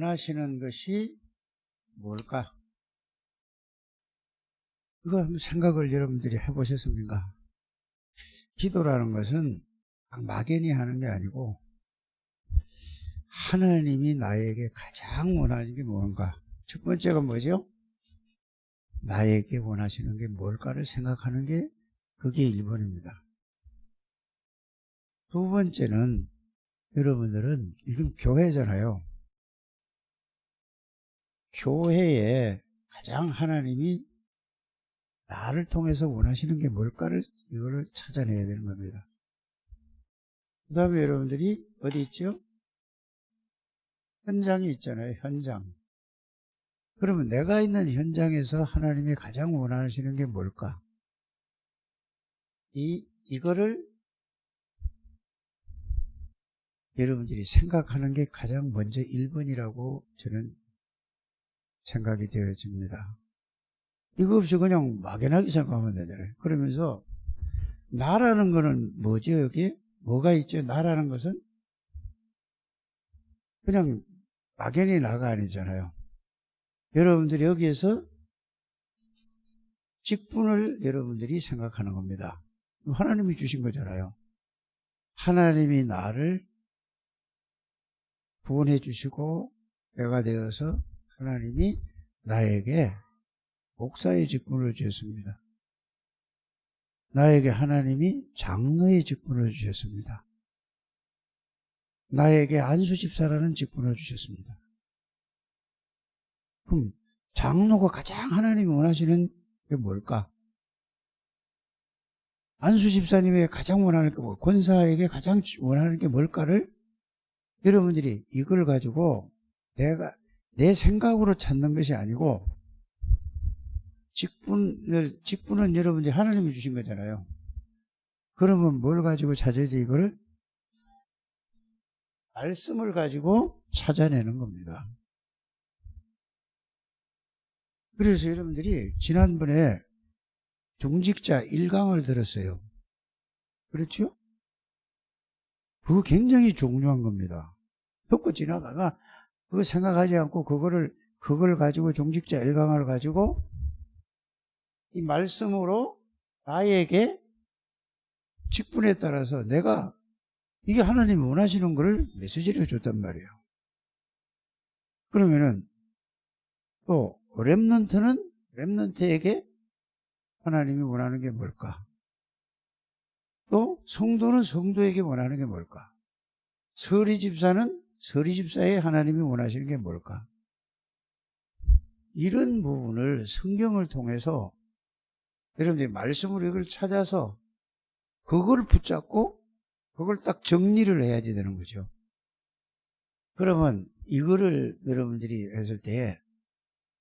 원하시는 것이 뭘까? 이거 한번 생각을 여러분들이 해보셨습니까? 기도라는 것은 막연히 하는 게 아니고 하나님이 나에게 가장 원하는 게 뭔가? 첫 번째가 뭐죠? 나에게 원하시는 게 뭘까를 생각하는 게 그게 1번입니다. 두 번째는 여러분들은 이건 교회잖아요. 교회에 가장 하나님이 나를 통해서 원하시는 게 뭘까를 이거를 찾아내야 되는 겁니다. 그 다음에 여러분들이 어디 있죠? 현장이 있잖아요. 현장. 그러면 내가 있는 현장에서 하나님이 가장 원하시는 게 뭘까? 이거를 여러분들이 생각하는 게 가장 먼저 1번이라고 저는 생각이 되어집니다. 이거 없이 그냥 막연하게 생각하면 되잖아요. 그러면서 나라는 거는 뭐죠? 여기 뭐가 있죠? 나라는 것은 그냥 막연히 나가 아니잖아요. 여러분들이 여기에서 직분을 여러분들이 생각하는 겁니다. 하나님이 주신 거잖아요. 하나님이 나를 구원해 주시고 내가 되어서 하나님이 나에게 목사의 직분을 주셨습니다. 나에게 하나님이 장로의 직분을 주셨습니다. 나에게 안수집사라는 직분을 주셨습니다. 그럼 장로가 가장 하나님이 원하시는 게 뭘까? 안수집사님에게 가장 원하는 게 뭐, 권사에게 가장 원하는 게 뭘까를 여러분들이 이걸 가지고 내 생각으로 찾는 것이 아니고 직분은 여러분들이 하나님이 주신 거잖아요. 그러면 뭘 가지고 찾아야지? 이거를 말씀을 가지고 찾아내는 겁니다. 그래서 여러분들이 지난번에 중직자 1강을 들었어요. 그렇죠? 그거 굉장히 중요한 겁니다. 듣고 지나가가 그거 생각하지 않고 그걸 가지고 중직자 1강을 가지고 이 말씀으로 나에게 직분에 따라서 내가 이게 하나님이 원하시는 걸 메시지를 줬단 말이에요. 그러면은 또 렘넌트에게 하나님이 원하는 게 뭘까? 또 성도는 성도에게 원하는 게 뭘까? 서리집사는 서리집사에 하나님이 원하시는 게 뭘까? 이런 부분을 성경을 통해서 여러분들이 말씀으로 이걸 찾아서 그걸 붙잡고 그걸 딱 정리를 해야지 되는 거죠. 그러면 이거를 여러분들이 했을 때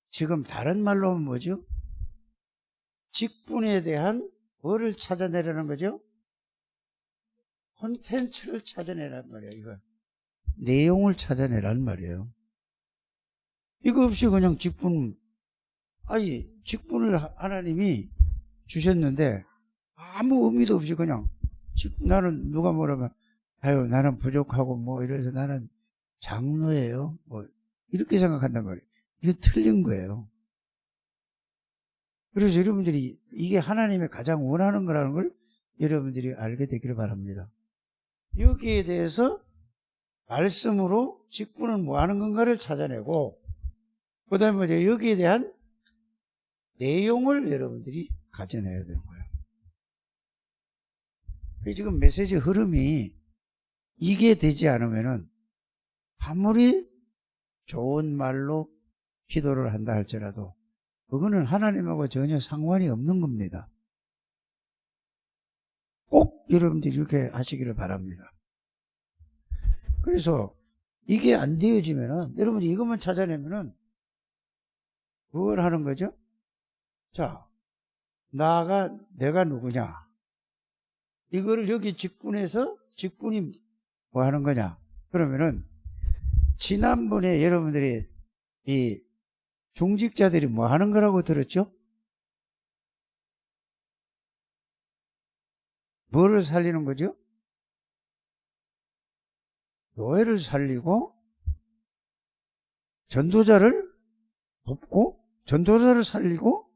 지금 다른 말로 하면 뭐죠? 직분에 대한 뭐를 찾아내라는 거죠? 콘텐츠를 찾아내란 말이에요. 이거 내용을 찾아내란 말이에요. 이거 없이 그냥 직분을 하나님이 주셨는데 아무 의미도 없이 그냥 나는 누가 뭐라면 나는 부족하고 뭐 이래서 나는 장로예요 뭐 이렇게 생각한단 말이에요. 이게 틀린 거예요. 그래서 여러분들이 이게 하나님의 가장 원하는 거라는 걸 여러분들이 알게 되기를 바랍니다. 여기에 대해서 말씀으로 직분은 뭐 하는 건가를 찾아내고 그 다음에 여기에 대한 내용을 여러분들이 가져내야 되는 거예요. 지금 메시지 흐름이 이게 되지 않으면은 아무리 좋은 말로 기도를 한다 할지라도 그거는 하나님하고 전혀 상관이 없는 겁니다. 꼭 여러분들이 이렇게 하시기를 바랍니다. 그래서 이게 안 되어지면은 여러분들이 이것만 찾아내면은 뭘 하는 거죠? 자, 내가 누구냐? 이거를 여기 직분이 뭐 하는 거냐? 그러면은 지난번에 여러분들이 이 중직자들이 뭐 하는 거라고 들었죠? 뭐를 살리는 거죠? 교회를 살리고 전도자를 돕고 전도자를 살리고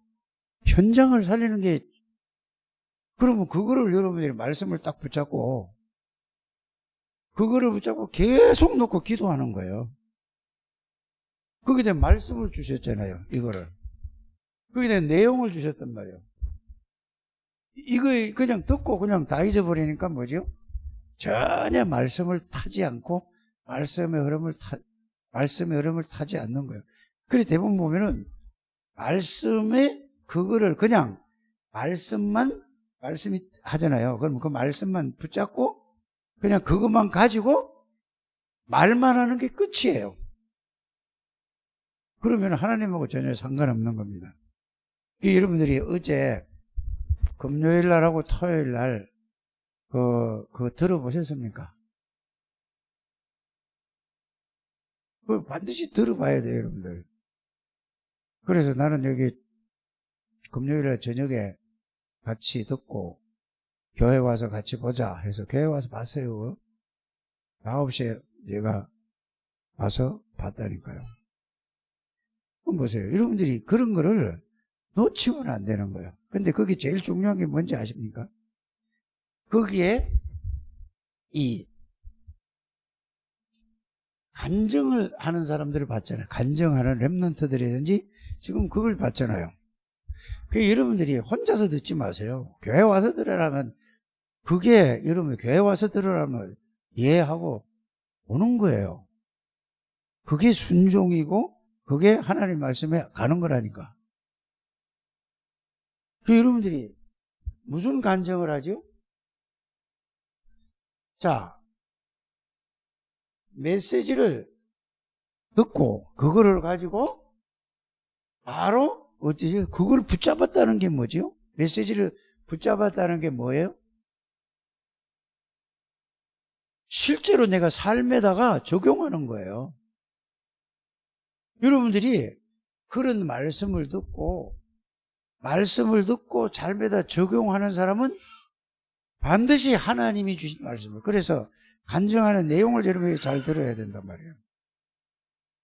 현장을 살리는 게, 그러면 그거를 여러분들이 말씀을 딱 붙잡고 그거를 붙잡고 계속 놓고 기도하는 거예요. 거기에 대한 말씀을 주셨잖아요. 이거를. 거기에 대한 내용을 주셨단 말이에요. 이거 그냥 듣고 그냥 다 잊어버리니까 뭐죠? 전혀 말씀을 타지 않고 말씀의 흐름을 타지 않는 거예요. 그래서 대부분 보면은 말씀에 그거를 그냥 말씀이 하잖아요. 그럼 그 말씀만 붙잡고 그냥 그것만 가지고 말만 하는 게 끝이에요. 그러면 하나님하고 전혀 상관없는 겁니다. 여러분들이 어제 금요일 날하고 토요일 날 그거 들어보셨습니까? 그거 반드시 들어봐야 돼요, 여러분들. 그래서 나는 여기 금요일 날 저녁에 같이 듣고 교회 와서 같이 보자 해서 교회 와서 봤어요. 9시에 제가 와서 봤다니까요. 그럼 보세요. 여러분들이 그런 거를 놓치면 안 되는 거예요. 근데 거기 제일 중요한 게 뭔지 아십니까? 거기에 이 간증을 하는 사람들을 봤잖아요. 간증하는 렘넌트들이든지 지금 그걸 봤잖아요. 그 여러분들이 혼자서 듣지 마세요. 교회 와서 들으라면, 그게 여러분 교회 와서 들으라면 이해하고 오는 거예요. 그게 순종이고 그게 하나님 말씀에 가는 거라니까. 그 여러분들이 무슨 간증을 하죠? 자, 메시지를 듣고 그거를 가지고 바로 어찌지? 그걸 붙잡았다는 게 뭐죠? 메시지를 붙잡았다는 게 뭐예요? 실제로 내가 삶에다가 적용하는 거예요. 여러분들이 그런 말씀을 듣고 삶에다 적용하는 사람은 반드시 하나님이 주신 말씀을, 그래서 간증하는 내용을 여러분이 잘 들어야 된단 말이에요.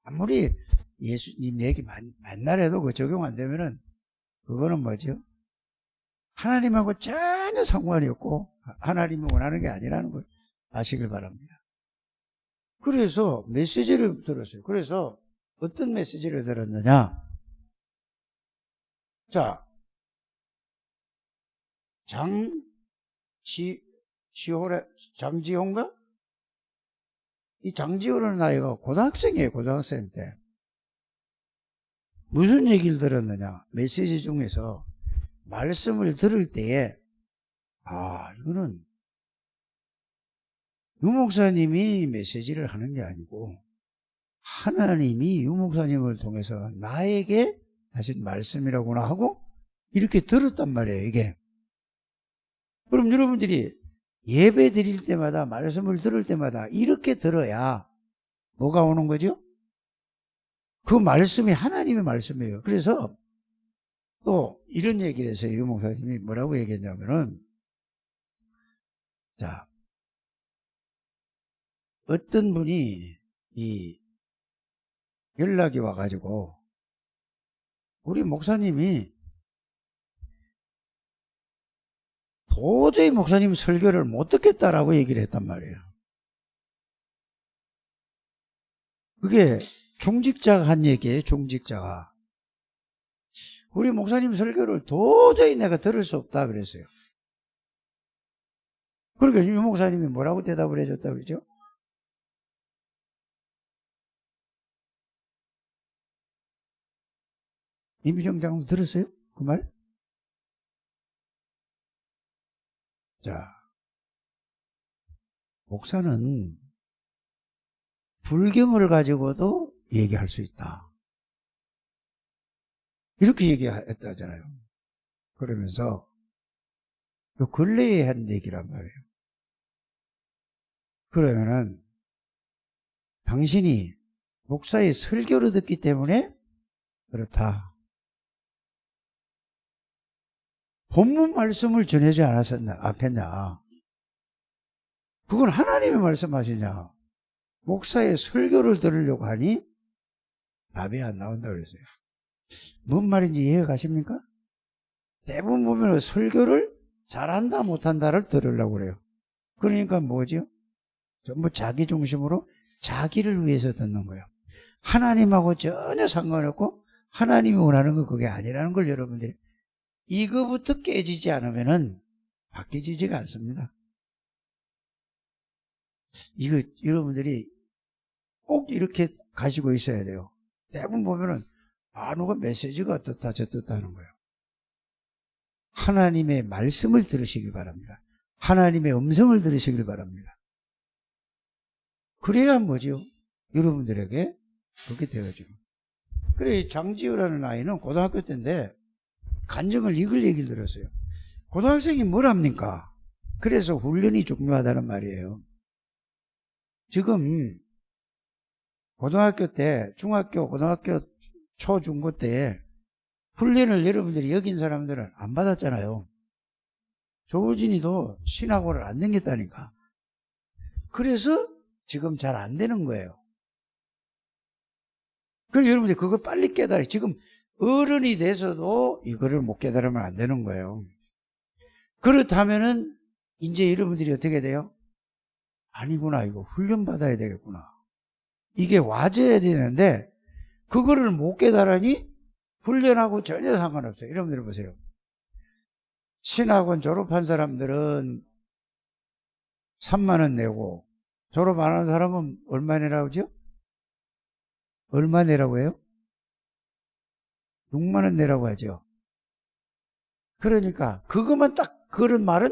아무리 예수님 얘기 만나래도 그 적용 안 되면은 그거는 뭐죠? 하나님하고 전혀 상관이 없고 하나님이 원하는 게 아니라는 걸 아시길 바랍니다. 그래서 메시지를 들었어요. 그래서 어떤 메시지를 들었느냐? 자, 장지호인가? 이 장지호라는 아이가 고등학생이에요. 고등학생 때. 무슨 얘기를 들었느냐? 메시지 중에서 말씀을 들을 때에, 이거는 유 목사님이 메시지를 하는 게 아니고 하나님이 유 목사님을 통해서 나에게 하신 말씀이라고나 하고 이렇게 들었단 말이에요, 이게. 그럼 여러분들이 예배 드릴 때마다, 말씀을 들을 때마다 이렇게 들어야 뭐가 오는 거죠? 그 말씀이 하나님의 말씀이에요. 그래서 또 이런 얘기를 했어요. 유 목사님이 뭐라고 얘기했냐면은, 자, 어떤 분이 연락이 와가지고 우리 목사님이 도저히 목사님 설교를 못 듣겠다라고 얘기를 했단 말이에요. 그게 중직자가 한 얘기예요. 중직자가. 우리 목사님 설교를 도저히 내가 들을 수 없다 그랬어요. 그러니까 유 목사님이 뭐라고 대답을 해줬다 그러죠? 임희정 장로 들었어요? 그 말? 자, 목사는 불경을 가지고도 얘기할 수 있다. 이렇게 얘기했다잖아요. 그러면서 그 근래에 한 얘기란 말이에요. 그러면은 당신이 목사의 설교를 듣기 때문에 그렇다. 본문 말씀을 전하지 않겠냐? 그건 하나님의 말씀하시냐? 목사의 설교를 들으려고 하니 답이 안 나온다 그랬어요. 뭔 말인지 이해가 가십니까? 대부분 보면 설교를 잘한다 못한다를 들으려고 그래요. 그러니까 뭐죠? 전부 자기 중심으로 자기를 위해서 듣는 거예요. 하나님하고 전혀 상관없고 하나님이 원하는 건 그게 아니라는 걸 여러분들이 이거부터 깨지지 않으면은 바뀌지가 않습니다. 이거 여러분들이 꼭 이렇게 가지고 있어야 돼요. 대부분 보면은 누가 메시지가 어떻다 저떻다 하는 거예요. 하나님의 말씀을 들으시길 바랍니다. 하나님의 음성을 들으시길 바랍니다. 그래야 뭐죠? 여러분들에게 그렇게 되어지고. 그래, 장지효라는 아이는 고등학교 때인데 간증을 이걸 얘기를 들었어요. 고등학생이 뭘 합니까? 그래서 훈련이 중요하다는 말이에요. 지금 고등학교 때, 중학교, 고등학교 초, 중고 때 훈련을 여러분들이 여긴 사람들은 안 받았잖아요. 조우진이도 신학원을 안 다녔다니까. 그래서 지금 잘 안 되는 거예요. 그래서 여러분들이 그걸 빨리 깨달아요. 지금 어른이 돼서도 이거를 못 깨달으면 안 되는 거예요. 그렇다면은 이제 여러분들이 어떻게 돼요? 아니구나, 이거 훈련 받아야 되겠구나. 이게 와져야 되는데 그거를 못 깨달으니 훈련하고 전혀 상관없어요. 여러분들 보세요. 신학원 졸업한 사람들은 3만 원 내고 졸업 안 한 사람은 얼마 내라고 하죠? 얼마 내라고 해요? 6만 원 내라고 하죠. 그러니까 그것만 딱 그런 말은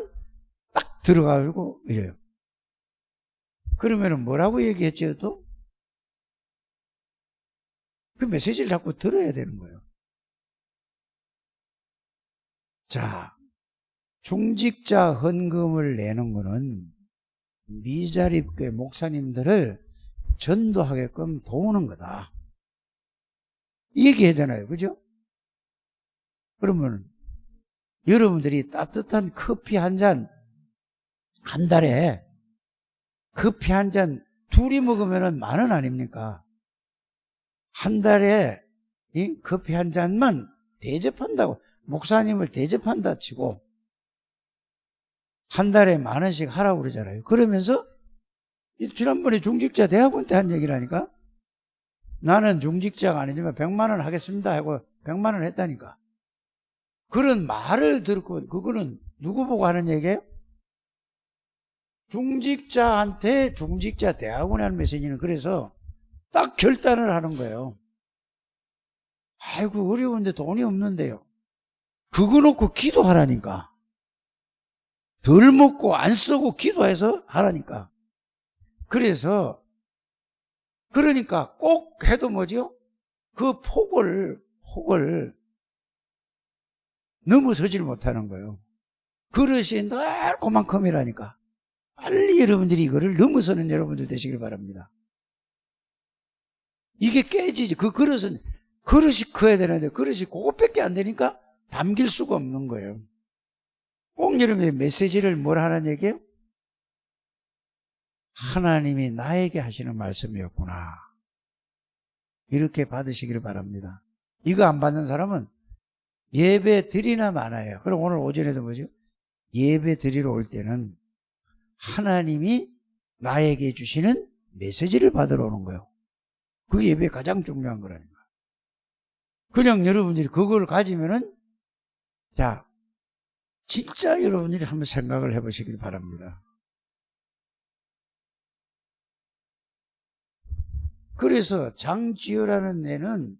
딱 들어가고 이래요. 그러면은 뭐라고 얘기했죠 또? 그 메시지를 자꾸 들어야 되는 거예요. 자, 중직자 헌금을 내는 거는 미자립교회 목사님들을 전도하게끔 도우는 거다. 이 얘기 하잖아요. 그죠? 그러면 여러분들이 따뜻한 커피 한 잔, 한 달에 커피 한 잔 둘이 먹으면 10,000원 아닙니까? 한 달에 이 커피 한 잔만 대접한다고, 목사님을 대접한다 치고 한 달에 10,000원씩 하라고 그러잖아요. 그러면서 지난번에 중직자 대학원 때 한 얘기라니까. 나는 중직자가 아니지만 100만 원 하겠습니다 하고 100만 원 했다니까. 그런 말을 듣고, 그거는 누구 보고 하는 얘기예요? 중직자한테 중직자 대학원에 하는 메시지는 그래서 딱 결단을 하는 거예요. 아이고 어려운데 돈이 없는데요. 그거 놓고 기도하라니까. 덜 먹고 안 쓰고 기도해서 하라니까. 그래서 그러니까 꼭 해도 뭐죠? 그 폭을 넘어서질 못하는 거예요. 그릇이 늘 그만큼이라니까. 빨리 여러분들이 이거를 넘어서는 여러분들 되시길 바랍니다. 이게 깨지지. 그 그릇은 그릇이 커야 되는데 그릇이 그것밖에 안 되니까 담길 수가 없는 거예요. 꼭 여러분의 메시지를 뭘 하는 얘기예요? 하나님이 나에게 하시는 말씀이었구나. 이렇게 받으시기를 바랍니다. 이거 안 받는 사람은 예배 드리나 마나요. 그럼 오늘 오전에도 뭐죠? 예배 드리러 올 때는 하나님이 나에게 주시는 메시지를 받으러 오는 거예요. 그게 예배에 가장 중요한 거라니까. 그냥 여러분들이 그걸 가지면은, 자, 진짜 여러분들이 한번 생각을 해보시길 바랍니다. 그래서 장지효라는 애는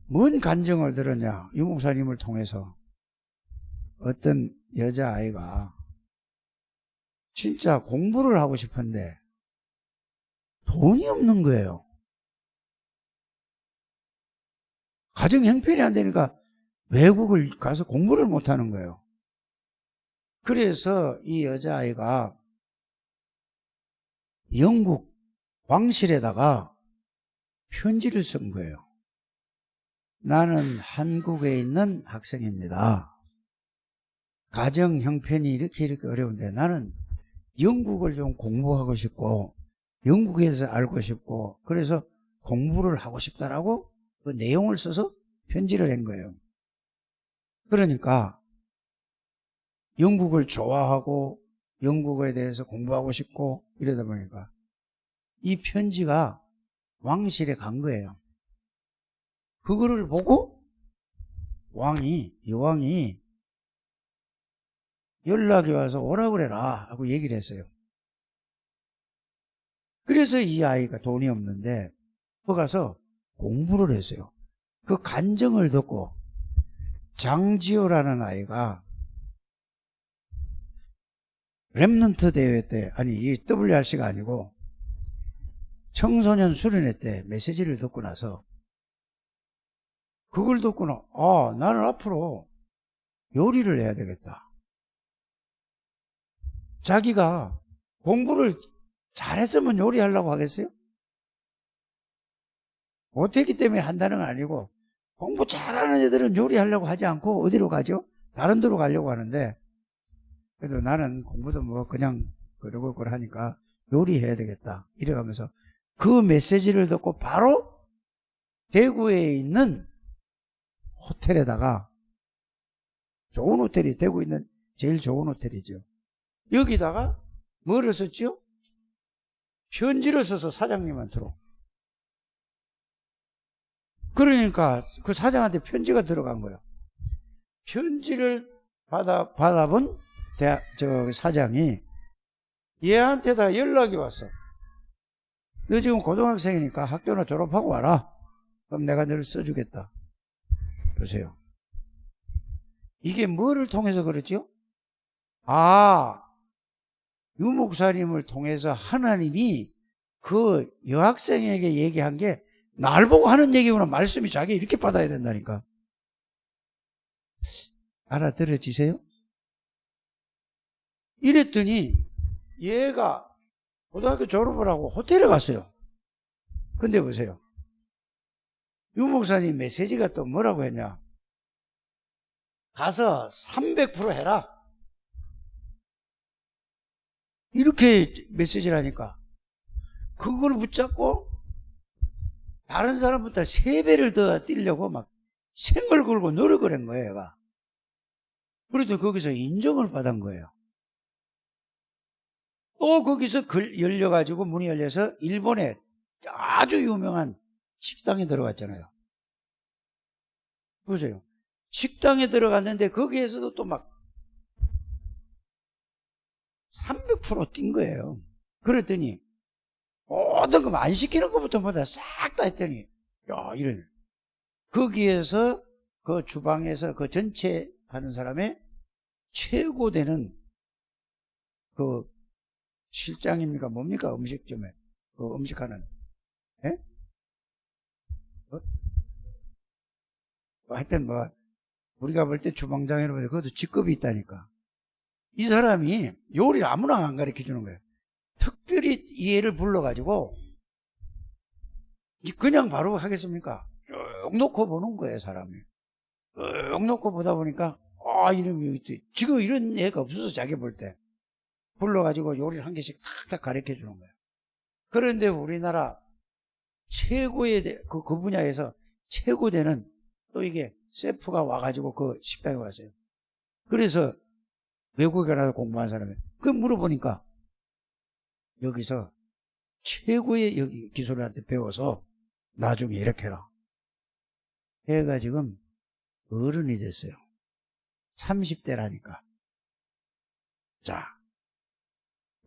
뭔 간증을 들었냐? 유 목사님을 통해서 어떤 여자아이가 진짜 공부를 하고 싶은데 돈이 없는 거예요. 가정 형편이 안 되니까 외국을 가서 공부를 못 하는 거예요. 그래서 이 여자아이가 영국 왕실에다가 편지를 쓴 거예요. 나는 한국에 있는 학생입니다. 가정 형편이 이렇게 어려운데 나는 영국을 좀 공부하고 싶고 영국에서 알고 싶고 그래서 공부를 하고 싶다라고 그 내용을 써서 편지를 한 거예요. 그러니까 영국을 좋아하고 영국에 대해서 공부하고 싶고 이러다 보니까 이 편지가 왕실에 간 거예요. 그거를 보고 여왕이 연락이 와서 오라 그래라 하고 얘기를 했어요. 그래서 이 아이가 돈이 없는데 거 가서 공부를 했어요. 그 간증을 듣고 장지호라는 아이가 랩넌트 대회 때, 아니 이 WRC가 아니고 청소년 수련회 때 메시지를 듣고 나서 그걸 듣고는 나는 앞으로 요리를 해야 되겠다. 자기가 공부를 잘했으면 요리하려고 하겠어요? 못했기 때문에 한다는 건 아니고 공부 잘하는 애들은 요리하려고 하지 않고 어디로 가죠? 다른 데로 가려고 하는데 그래도 나는 공부도 뭐 그냥 그러고 하니까 요리해야 되겠다 이래가면서 그 메시지를 듣고 바로 대구에 있는 호텔에다가 좋은 호텔이 대구에 있는 제일 좋은 호텔이죠. 여기다가 뭐를 썼죠? 편지를 써서 사장님한테로. 그러니까 그 사장한테 편지가 들어간 거예요. 편지를 받아본 사장이 얘한테다 연락이 왔어. 너 지금 고등학생이니까 학교나 졸업하고 와라. 그럼 내가 너를 써주겠다. 보세요. 이게 뭐를 통해서 그랬죠? 유 목사님을 통해서 하나님이 그 여학생에게 얘기한 게 날 보고 하는 얘기구나. 말씀이 자기 이렇게 받아야 된다니까. 알아들어지세요? 이랬더니 얘가 고등학교 졸업을 하고 호텔에 갔어요. 근데 보세요. 유 목사님 메시지가 또 뭐라고 했냐? 가서 300% 해라. 이렇게 메시지를 하니까 그걸 붙잡고 다른 사람보다 3배를 더 뛰려고 막 생을 걸고 노력을 한 거예요, 얘가. 그래도 거기서 인정을 받은 거예요. 또 거기서 열려가지고 문이 열려서 일본에 아주 유명한 식당에 들어갔잖아요. 보세요. 식당에 들어갔는데 거기에서도 또 막 300% 뛴 거예요. 그랬더니 모든 거 안 시키는 것부터 보다 싹 다 했더니 이런 거기에서 그 주방에서 그 전체 하는 사람의 최고 되는 그 실장입니까? 뭡니까? 음식점에 그 음식하는 하여튼 뭐 우리가 볼 때 주방장이라고 해도 그것도 직급이 있다니까. 이 사람이 요리를 아무나 안 가르쳐 주는 거예요. 특별히 이 애를 불러가지고 그냥 바로 하겠습니까? 쭉 놓고 보는 거예요, 사람이. 쭉 놓고 보다 보니까 이놈이 지금 이런 애가 없어서 자기 볼 때 불러가지고 요리를 한 개씩 탁탁 가르쳐 주는 거예요. 그런데 우리나라 최고의 그 분야에서 최고되는 또 이게 셰프가 와가지고 그 식당에 왔어요. 그래서 외국에 가서 공부한 사람이 그 물어보니까 여기서 최고의 여기 기술한테 배워서 나중에 이렇게 해라. 애가 지금 어른이 됐어요. 30대라니까. 자,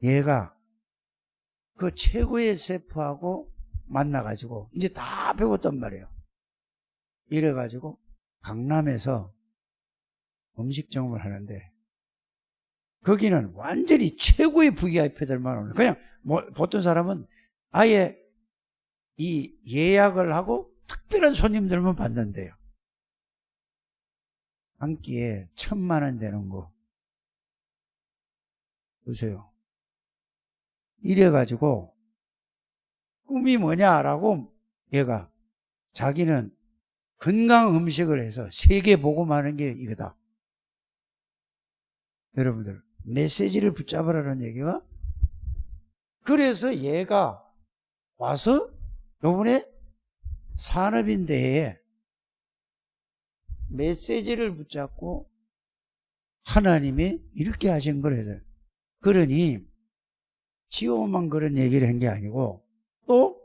얘가 그 최고의 셰프하고 만나가지고 이제 다 배웠단 말이에요. 이래가지고 강남에서 음식점을 하는데 거기는 완전히 최고의 VIP들만 오는, 그냥 보통 사람은 아예 이 예약을 하고 특별한 손님들만 받는데요. 한 끼에 1,000만 원 되는 거 보세요. 이래가지고 꿈이 뭐냐라고 얘가 자기는 건강 음식을 해서 세계 복음하는 게 이거다. 여러분들 메시지를 붙잡으라는 얘기가, 그래서 얘가 와서 요번에 산업인대에 메시지를 붙잡고 하나님이 이렇게 하신 거래요. 그러니 지호만 그런 얘기를 한 게 아니고 또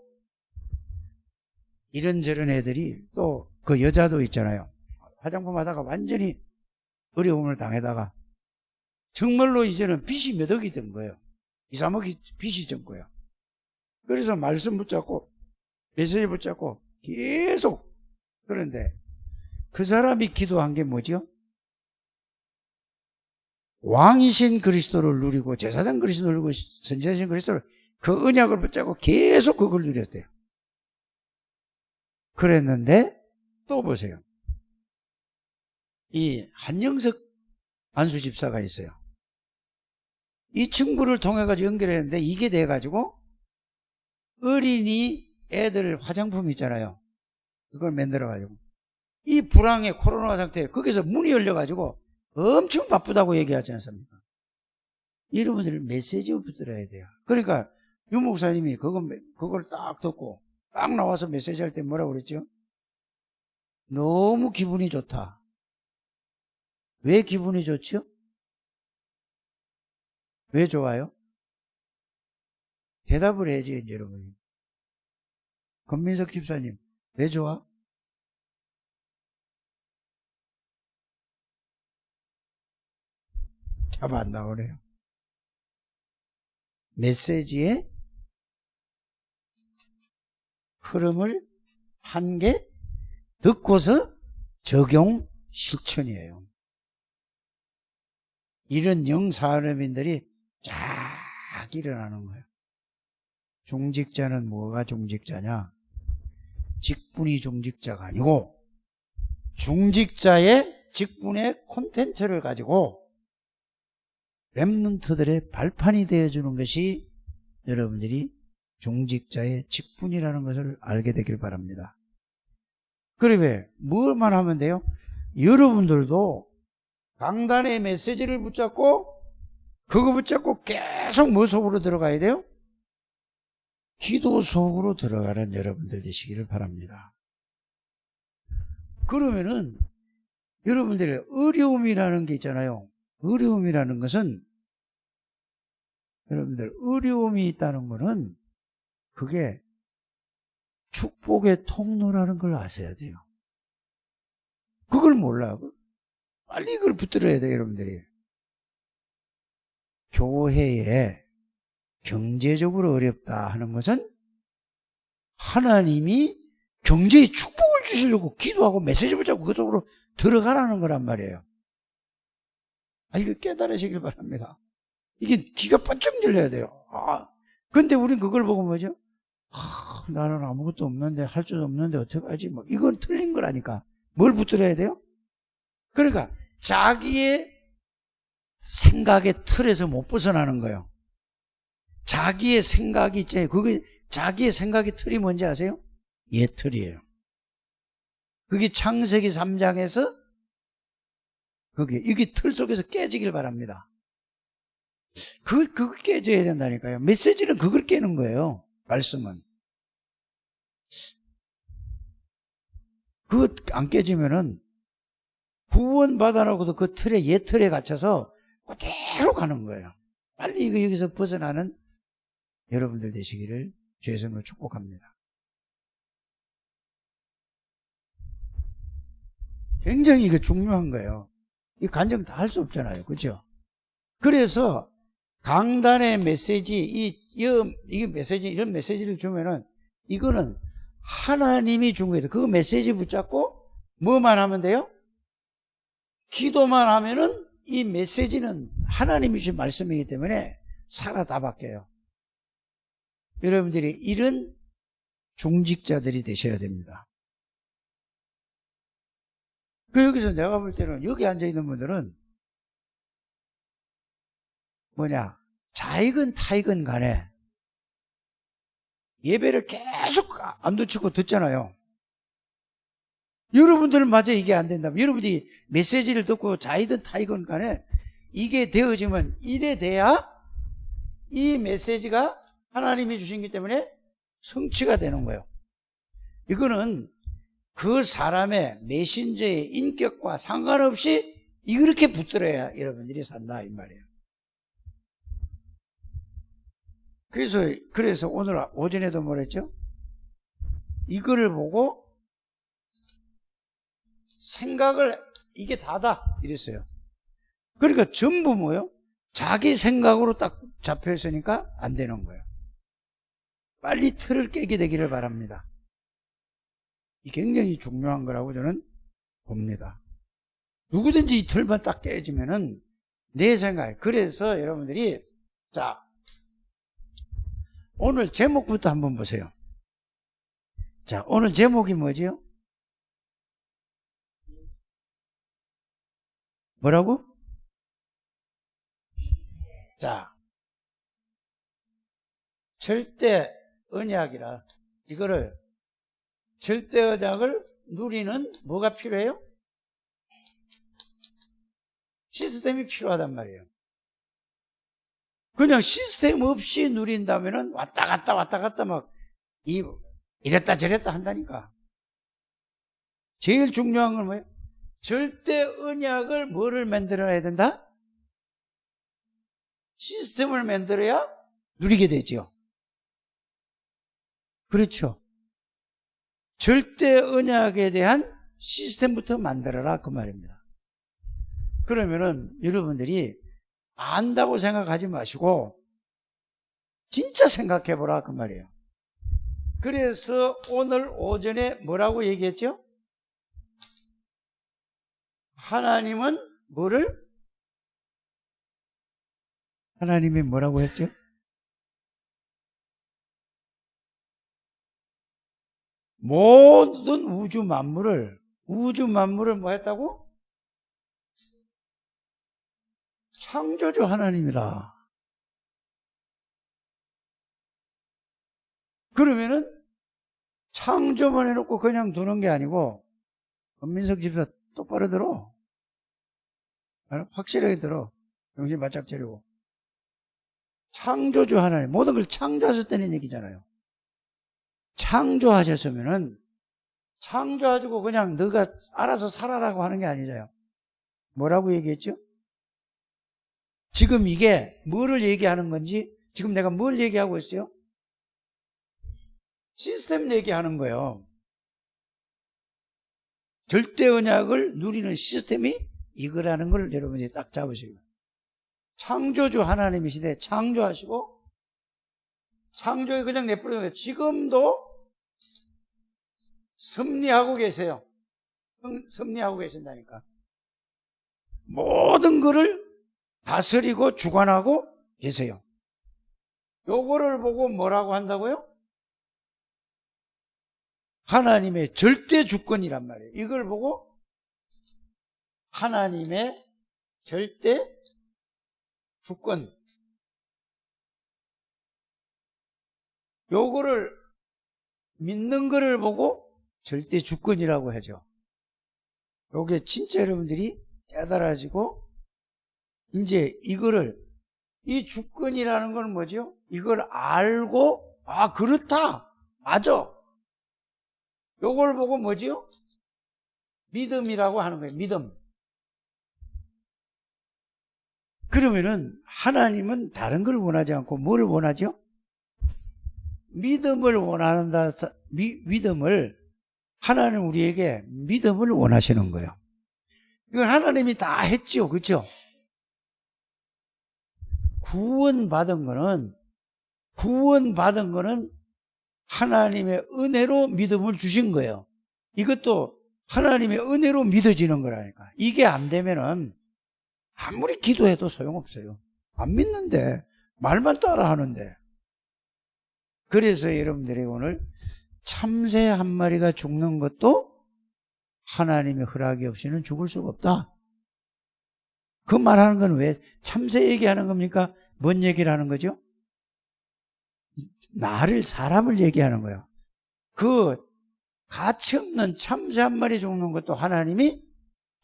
이런저런 애들이 또 그 여자도 있잖아요. 화장품 하다가 완전히 어려움을 당하다가 정말로 이제는 빚이 몇 억이 된 거예요. 2, 3억이 빚이 된 거예요. 그래서 말씀 붙잡고 메시지 붙잡고 계속. 그런데 그 사람이 기도한 게 뭐죠? 왕이신 그리스도를 누리고 제사장 그리스도를 누리고 선지자신 그리스도를 그 언약을 붙잡고 계속 그걸 누렸대요. 그랬는데 또 보세요. 이 한영석 안수 집사가 있어요. 이 친구를 통해 가지고 연결했는데 이게 돼 가지고 어린이 애들 화장품 있잖아요. 그걸 만들어 가지고 이 불황의 코로나 상태에 거기서 문이 열려 가지고 엄청 바쁘다고 얘기하지 않습니까? 여러분들 메시지를 붙들어야 돼요. 그러니까 유 목사님이 그걸 딱 듣고 딱 나와서 메시지 할 때 뭐라고 그랬죠? 너무 기분이 좋다. 왜 기분이 좋죠? 왜 좋아요? 대답을 해야지, 이제 여러분이. 권민석 집사님, 왜 좋아? 답 안 나오네요. 메시지의 흐름을 한 게 듣고서 적용 실천이에요. 이런 영산업인들이 쫙 일어나는 거예요. 종직자는 뭐가 종직자냐? 직분이 종직자가 아니고 종직자의 직분의 콘텐츠를 가지고 렘넌트들의 발판이 되어주는 것이 여러분들이 종직자의 직분이라는 것을 알게 되길 바랍니다. 그러면 뭐만 하면 돼요? 여러분들도 강단의 메시지를 붙잡고 그거 붙잡고 계속 뭐 속으로 들어가야 돼요? 기도 속으로 들어가는 여러분들 되시기를 바랍니다. 그러면은 여러분들의 어려움이라는 게 있잖아요. 어려움이라는 것은 여러분들 어려움이 있다는 것은 그게 축복의 통로라는 걸 아셔야 돼요. 그걸 몰라. 빨리 이걸 붙들어야 돼요, 여러분들이. 교회에 경제적으로 어렵다 하는 것은 하나님이 경제의 축복을 주시려고 기도하고 메시지 붙잡고 그쪽으로 들어가라는 거란 말이에요. 이거 깨달으시길 바랍니다. 이게 귀가 번쩍 열려야 돼요. 근데 우린 그걸 보고 뭐죠? 나는 아무것도 없는데 할 줄 없는데 어떡하지? 뭐 이건 틀린 거라니까. 뭘 붙들어야 돼요? 그러니까 자기의 생각의 틀에서 못 벗어나는 거예요. 자기의 생각이 있잖아요. 그게 자기의 생각의 틀이 뭔지 아세요? 예틀이에요. 그게 창세기 3장에서 이게 틀 속에서 깨지길 바랍니다. 그거 깨져야 된다니까요. 메시지는 그걸 깨는 거예요. 말씀은. 그거 안 깨지면은 구원 받아놓고도 그 틀에 예틀에 갇혀서 그대로 가는 거예요. 빨리 이거 여기서 벗어나는 여러분들 되시기를 주의 이름으로 축복합니다. 굉장히 이거 중요한 거예요. 이 간증 다 할 수 없잖아요. 그렇죠? 그래서 강단의 메시지, 이 메시지, 이런 메시지를 주면은 이거는 하나님이 준 거예요. 그 메시지 붙잡고 뭐만 하면 돼요? 기도만 하면은 이 메시지는 하나님이 주신 말씀이기 때문에 살아 다 바뀌어요. 여러분들이 이런 중직자들이 되셔야 됩니다. 여기서 내가 볼 때는 여기 앉아있는 분들은 자익은 타익은 간에 예배를 계속 안 놓치고 듣잖아요. 여러분들마저 이게 안 된다면 여러분들이 메시지를 듣고 자익은 타익은 간에 이게 되어지면 이래 돼야 이 메시지가 하나님이 주신 기 때문에 성취가 되는 거예요. 이거는 그 사람의 메신저의 인격과 상관없이 이렇게 붙들어야 여러분들이 산다 이 말이에요. 그래서 오늘 오전에도 뭐랬죠? 이거를 보고 생각을 이게 다다 이랬어요. 그러니까 전부 뭐예요? 자기 생각으로 딱 잡혀 있으니까 안 되는 거예요. 빨리 틀을 깨게 되기를 바랍니다. 이게 굉장히 중요한 거라고 저는 봅니다. 누구든지 이 틀만 딱 깨지면은 내 생각. 그래서 여러분들이 자 오늘 제목부터 한번 보세요. 자 오늘 제목이 뭐지요? 뭐라고? 자 절대 언약이라 이거를 절대 언약을 누리는 뭐가 필요해요? 시스템이 필요하단 말이에요. 그냥 시스템 없이 누린다면은 왔다 갔다 막 이랬다 저랬다 한다니까. 제일 중요한 건 뭐예요? 절대 언약을 뭐를 만들어야 된다? 시스템을 만들어야 누리게 되죠. 그렇죠. 절대 언약에 대한 시스템부터 만들어라 그 말입니다. 그러면은 여러분들이 안다고 생각하지 마시고 진짜 생각해보라 그 말이에요. 그래서 오늘 오전에 뭐라고 얘기했죠? 하나님은 하나님이 뭐라고 했죠? 모든 우주 만물을 뭐 했다고? 창조주 하나님이라. 그러면은 창조만 해놓고 그냥 두는 게 아니고 권민석 집사 똑바로 들어. 확실하게 들어. 정신 바짝 차리고. 창조주 하나님 모든 걸 창조하셨다는 얘기잖아요. 창조하셨으면은 창조하시고 그냥 너가 알아서 살아라고 하는 게 아니잖아요. 뭐라고 얘기했죠? 지금 이게 뭐를 얘기하는 건지 지금 내가 뭘 얘기하고 있어요? 시스템 얘기하는 거예요. 절대 언약을 누리는 시스템이 이거라는 걸 여러분이 딱 잡으시고 창조주 하나님이시대 창조하시고 창조에 그냥 내버려둔 거예요. 지금도 섭리하고 계세요. 섭리하고 계신다니까. 모든 것을 다스리고 주관하고 계세요. 요거를 보고 뭐라고 한다고요? 하나님의 절대 주권이란 말이에요. 이걸 보고 하나님의 절대 주권. 요거를 믿는 거를 보고 절대 주권이라고 하죠. 요게 진짜 여러분들이 깨달아지고 이제 이거를 이 주권이라는 건 뭐죠? 이걸 알고 아 그렇다 맞아 요걸 보고 뭐지요? 믿음이라고 하는 거예요. 믿음. 그러면은 하나님은 다른 걸 원하지 않고 뭘 원하죠? 믿음을 원한다. 믿음을 하나님 우리에게 믿음을 원하시는 거예요. 이건 하나님이 다 했지요. 그렇죠? 구원받은 거는 하나님의 은혜로 믿음을 주신 거예요. 이것도 하나님의 은혜로 믿어지는 거라니까. 이게 안 되면은 아무리 기도해도 소용없어요. 안 믿는데 말만 따라 하는데. 그래서 여러분들이 오늘 참새 한 마리가 죽는 것도 하나님의 허락이 없이는 죽을 수가 없다. 그 말하는 건 왜 참새 얘기하는 겁니까? 뭔 얘기를 하는 거죠? 사람을 얘기하는 거예요. 그 가치 없는 참새 한 마리 죽는 것도 하나님이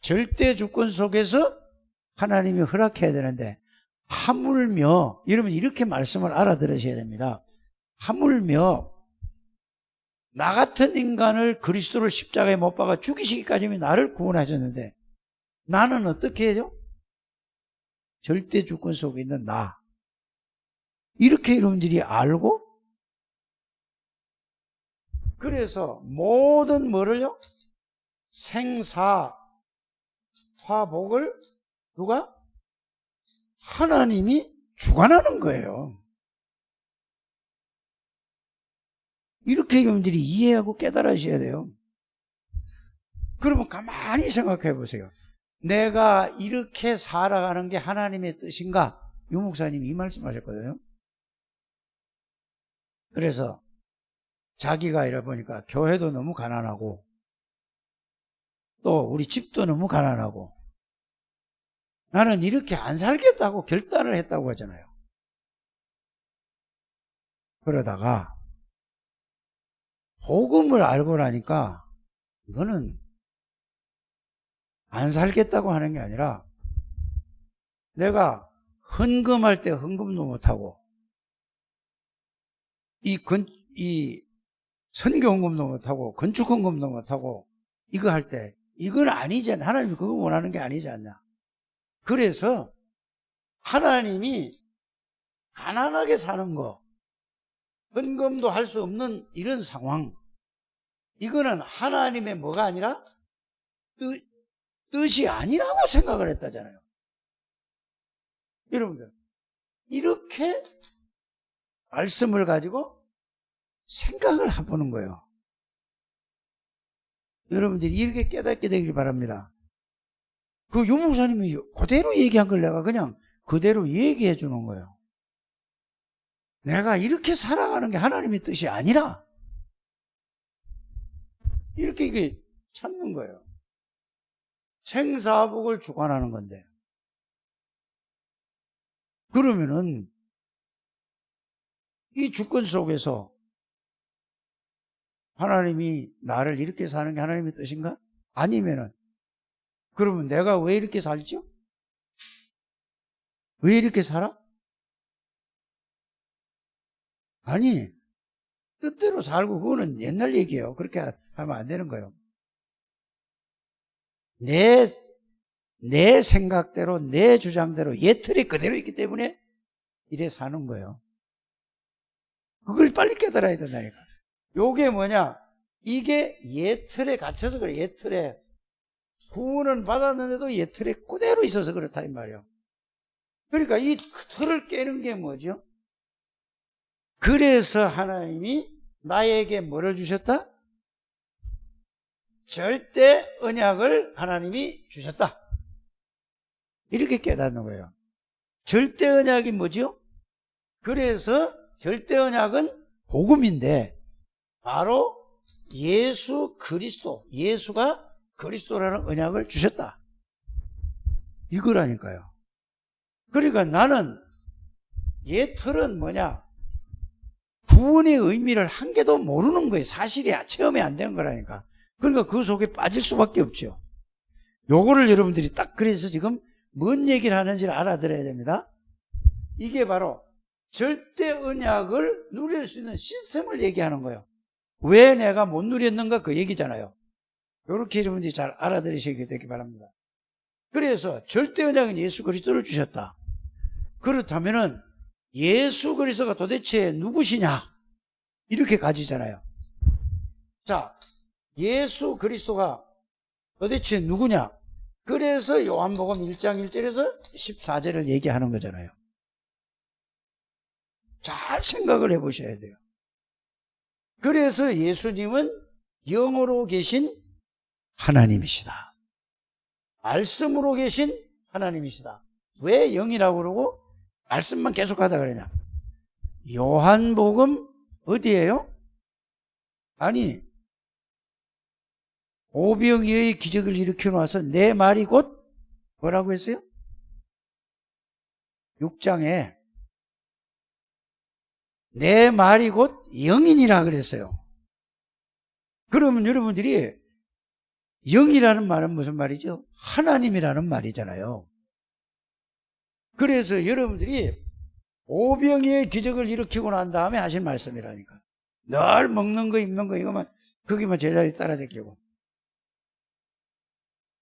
절대 주권 속에서 하나님이 허락해야 되는데 하물며 여러분 이렇게 말씀을 알아들으셔야 됩니다. 하물며 나 같은 인간을 그리스도를 십자가에 못 박아 죽이시기까지 나를 구원하셨는데 나는 어떻게 해요? 절대 주권 속에 있는 나. 이렇게 여러분들이 알고 그래서 모든 뭐를요? 생사, 화복을 누가? 하나님이 주관하는 거예요. 이렇게 여러분들이 이해하고 깨달으셔야 돼요. 그러면 가만히 생각해 보세요. 내가 이렇게 살아가는 게 하나님의 뜻인가? 유 목사님이 이 말씀하셨거든요. 그래서 자기가 이래 보니까 교회도 너무 가난하고 또 우리 집도 너무 가난하고 나는 이렇게 안 살겠다고 결단을 했다고 하잖아요. 그러다가 복음을 알고 나니까 이거는 안 살겠다고 하는 게 아니라 내가 헌금할 때 헌금도 못하고 이 선교헌금도 못하고 건축헌금도 못하고 이거 할 때 이건 아니지 않나. 하나님이 그거 원하는 게 아니지 않냐. 그래서 하나님이 가난하게 사는 거 헌금도 할 수 없는 이런 상황 이거는 하나님의 뭐가 아니라 뜻이 아니라고 생각을 했다잖아요. 여러분들 이렇게 말씀을 가지고 생각을 해보는 거예요. 여러분들이 이렇게 깨닫게 되길 바랍니다. 그 유목사님이 그대로 얘기한 걸 내가 그냥 그대로 얘기해 주는 거예요. 내가 이렇게 살아가는 게 하나님의 뜻이 아니라 이렇게 이게 찾는 거예요. 생사복을 주관하는 건데 그러면은 이 주권 속에서 하나님이 나를 이렇게 사는 게 하나님의 뜻인가? 아니면은 그러면 내가 왜 이렇게 살죠? 왜 이렇게 살아? 아니 뜻대로 살고 그거는 옛날 얘기예요. 그렇게 하면 안 되는 거예요. 내 생각대로 내 주장대로 옛 틀에 그대로 있기 때문에 이래 사는 거예요. 그걸 빨리 깨달아야 된다니까. 요게 뭐냐? 이게 옛 틀에 갇혀서 그래. 옛 틀에 구원은 받았는데도 옛 틀에 그대로 있어서 그렇다 이 말이에요. 그러니까 이 틀을 깨는 게 뭐죠? 그래서 하나님이 나에게 뭐를 주셨다? 절대 언약을 하나님이 주셨다. 이렇게 깨닫는 거예요. 절대 언약이 뭐죠? 그래서 절대 언약은 복음인데 바로 예수 그리스도, 예수가 그리스도라는 언약을 주셨다. 이거라니까요. 그러니까 나는 옛 틀은 뭐냐? 구원의 의미를 한 개도 모르는 거예요. 사실이 체험이 안 된 거라니까. 그러니까 그 속에 빠질 수밖에 없죠. 요거를 여러분들이 딱 그래서 지금 뭔 얘기를 하는지를 알아들어야 됩니다. 이게 바로 절대 언약을 누릴 수 있는 시스템을 얘기하는 거예요. 왜 내가 못 누렸는가 그 얘기잖아요. 이렇게 여러분들이 잘 알아들으시게 되기 바랍니다. 그래서 절대 언약은 예수 그리스도를 주셨다. 그렇다면은 예수 그리스도가 도대체 누구시냐? 이렇게 가지잖아요. 자, 예수 그리스도가 도대체 누구냐? 그래서 요한복음 1장 1절에서 14절을 얘기하는 거잖아요. 잘 생각을 해보셔야 돼요. 그래서 예수님은 영으로 계신 하나님이시다. 말씀으로 계신 하나님이시다. 왜 영이라고 그러고 말씀만 계속하다 그러냐? 요한복음 어디예요? 아니 오병이어의 기적을 일으켜 놔서 내 말이 곧 뭐라고 했어요? 6장에 내 말이 곧 영이니라 그랬어요. 그러면 여러분들이 영이라는 말은 무슨 말이죠? 하나님이라는 말이잖아요. 그래서 여러분들이 오병이어의 기적을 일으키고 난 다음에 하신 말씀이라니까. 늘 먹는 거 입는 거 이거만 거기만 제자들이 따라다니고.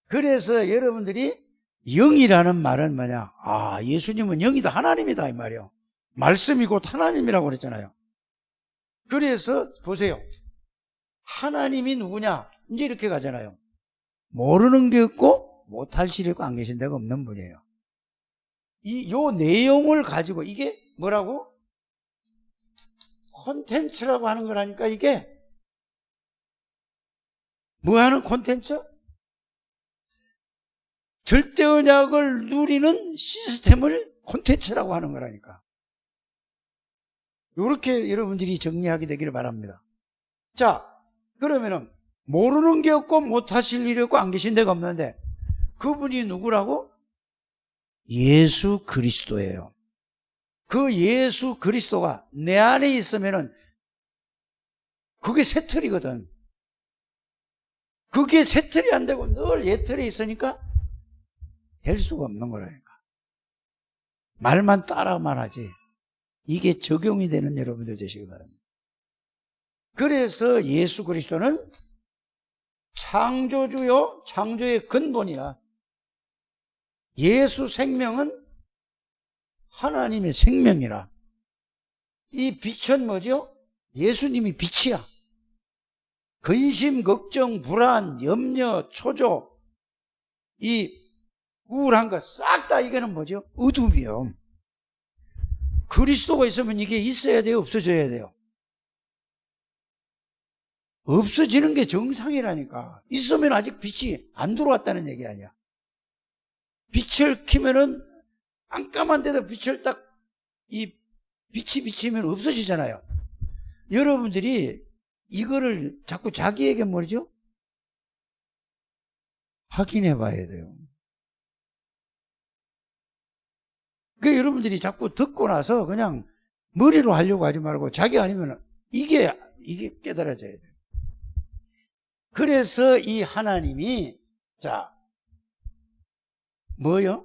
그래서 여러분들이 영이라는 말은 뭐냐? 아, 예수님은 영이다, 하나님이다 이 말이요. 말씀이 곧 하나님이라고 그랬잖아요. 그래서 보세요. 하나님이 누구냐? 이제 이렇게 가잖아요. 모르는 게 없고 못할 실 있고 안 계신 데가 없는 분이에요. 요 내용을 가지고 이게 뭐라고? 콘텐츠라고 하는 거라니까. 이게 뭐 하는 콘텐츠? 절대 언약을 누리는 시스템을 콘텐츠라고 하는 거라니까. 이렇게 여러분들이 정리하게 되기를 바랍니다. 자, 그러면은 모르는 게 없고 못하실 일이 없고 안 계신 데가 없는데 그분이 누구라고? 예수 그리스도예요. 그 예수 그리스도가 내 안에 있으면은 그게 새 틀이거든. 그게 새 틀이 안 되고 늘 옛 틀에 있으니까 될 수가 없는 거라니까. 말만 따라만 하지 이게 적용이 되는 여러분들 되시기 바랍니다. 그래서 예수 그리스도는 창조주요, 창조의 근본이라. 예수 생명은 하나님의 생명이라. 이 빛은 뭐죠? 예수님이 빛이야. 근심, 걱정, 불안, 염려, 초조, 이 우울한 거 싹 다 이거는 뭐죠? 어둠이요. 그리스도가 있으면 이게 있어야 돼요? 없어져야 돼요? 없어지는 게 정상이라니까. 있으면 아직 빛이 안 들어왔다는 얘기 아니야. 빛을 켜면은 깜깜한 데도 빛을 딱 이 빛이 비치면 없어지잖아요. 여러분들이 이거를 자꾸 자기에게 뭐죠? 확인해 봐야 돼요. 그 여러분들이 자꾸 듣고 나서 그냥 머리로 하려고 하지 말고 자기 아니면 이게 깨달아져야 돼요. 그래서 이 하나님이 자 뭐요?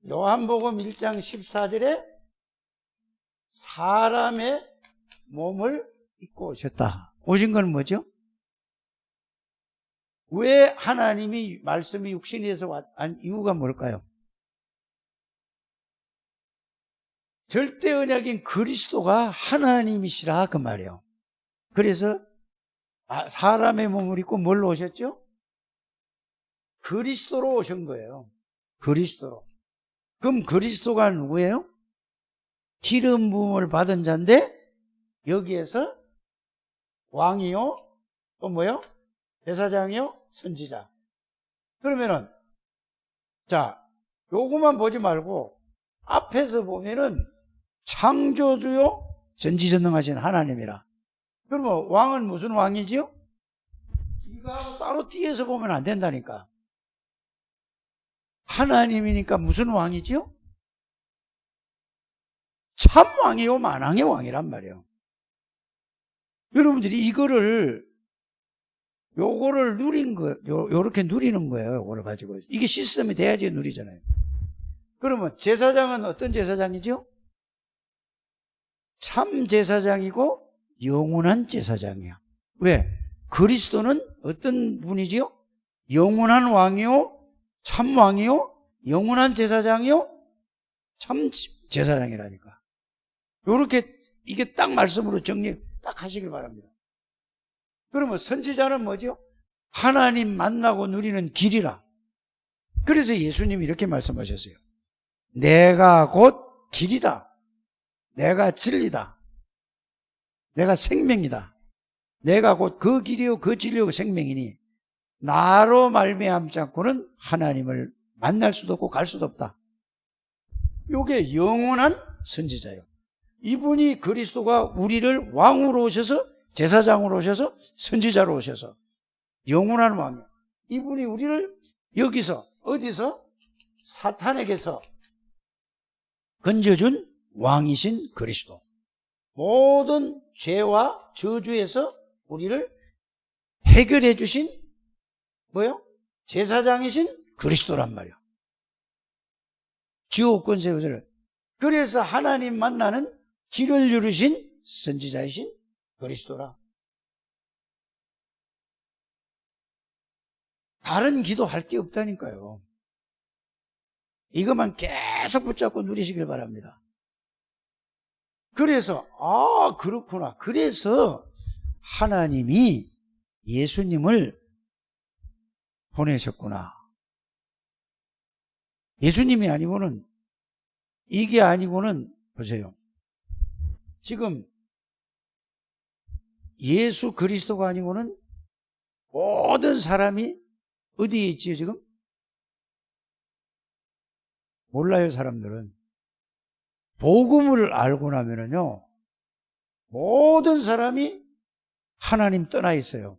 요한복음 1장 14절에 사람의 몸을 입고 오셨다. 오신 건 뭐죠? 왜 하나님이 말씀이 육신이 돼서 왔 이유가 뭘까요? 절대 언약인 그리스도가 하나님이시라 그 말이에요. 그래서 사람의 몸을 입고 뭘로 오셨죠? 그리스도로 오신 거예요. 그리스도로. 그럼 그리스도가 누구예요? 기름 부음을 받은 자인데 여기에서 왕이요, 또 뭐요? 대사장이요, 선지자. 그러면은 자 요거만 보지 말고 앞에서 보면은 창조주요, 전지전능하신 하나님이라. 그러면 왕은 무슨 왕이지요? 이거하고 따로 띄어서 보면 안 된다니까. 하나님이니까 무슨 왕이지요? 참 왕이요, 만왕의 왕이란 말이에요. 여러분들이 요거를 누린 거, 요렇게 누리는 거예요. 요거를 가지고. 이게 시스템이 돼야지 누리잖아요. 그러면 제사장은 어떤 제사장이죠? 참 제사장이고 영원한 제사장이야. 왜? 그리스도는 어떤 분이지요? 영원한 왕이요, 참 왕이요, 영원한 제사장이요, 참 제사장이라니까. 요렇게 이게 딱 말씀으로 정리 딱 하시길 바랍니다. 그러면 선지자는 뭐죠? 하나님 만나고 누리는 길이라. 그래서 예수님이 이렇게 말씀하셨어요. 내가 곧 길이다. 내가 진리다. 내가 생명이다. 내가 곧 그 길이요 그 진리요 그 생명이니 나로 말미암지 않고는 하나님을 만날 수도 없고 갈 수도 없다. 이게 영원한 선지자예요. 이분이 그리스도가 우리를 왕으로 오셔서 제사장으로 오셔서 선지자로 오셔서 영원한 왕이에요. 이분이 우리를 여기서 어디서? 사탄에게서 건져준 왕이신 그리스도. 모든 죄와 저주에서 우리를 해결해 주신 뭐요? 제사장이신 그리스도란 말이에요. 지옥 권세 요새를. 그래서 하나님 만나는 길을 이루신 선지자이신 그리스도라. 다른 기도할 게 없다니까요. 이것만 계속 붙잡고 누리시길 바랍니다. 그래서 그렇구나. 그래서 하나님이 예수님을 보내셨구나. 예수님이 아니고는, 이게 아니고는, 보세요. 지금 예수 그리스도가 아니고는 모든 사람이 어디에 있지요, 지금? 몰라요, 사람들은. 복음을 알고 나면은요, 모든 사람이 하나님 떠나 있어요.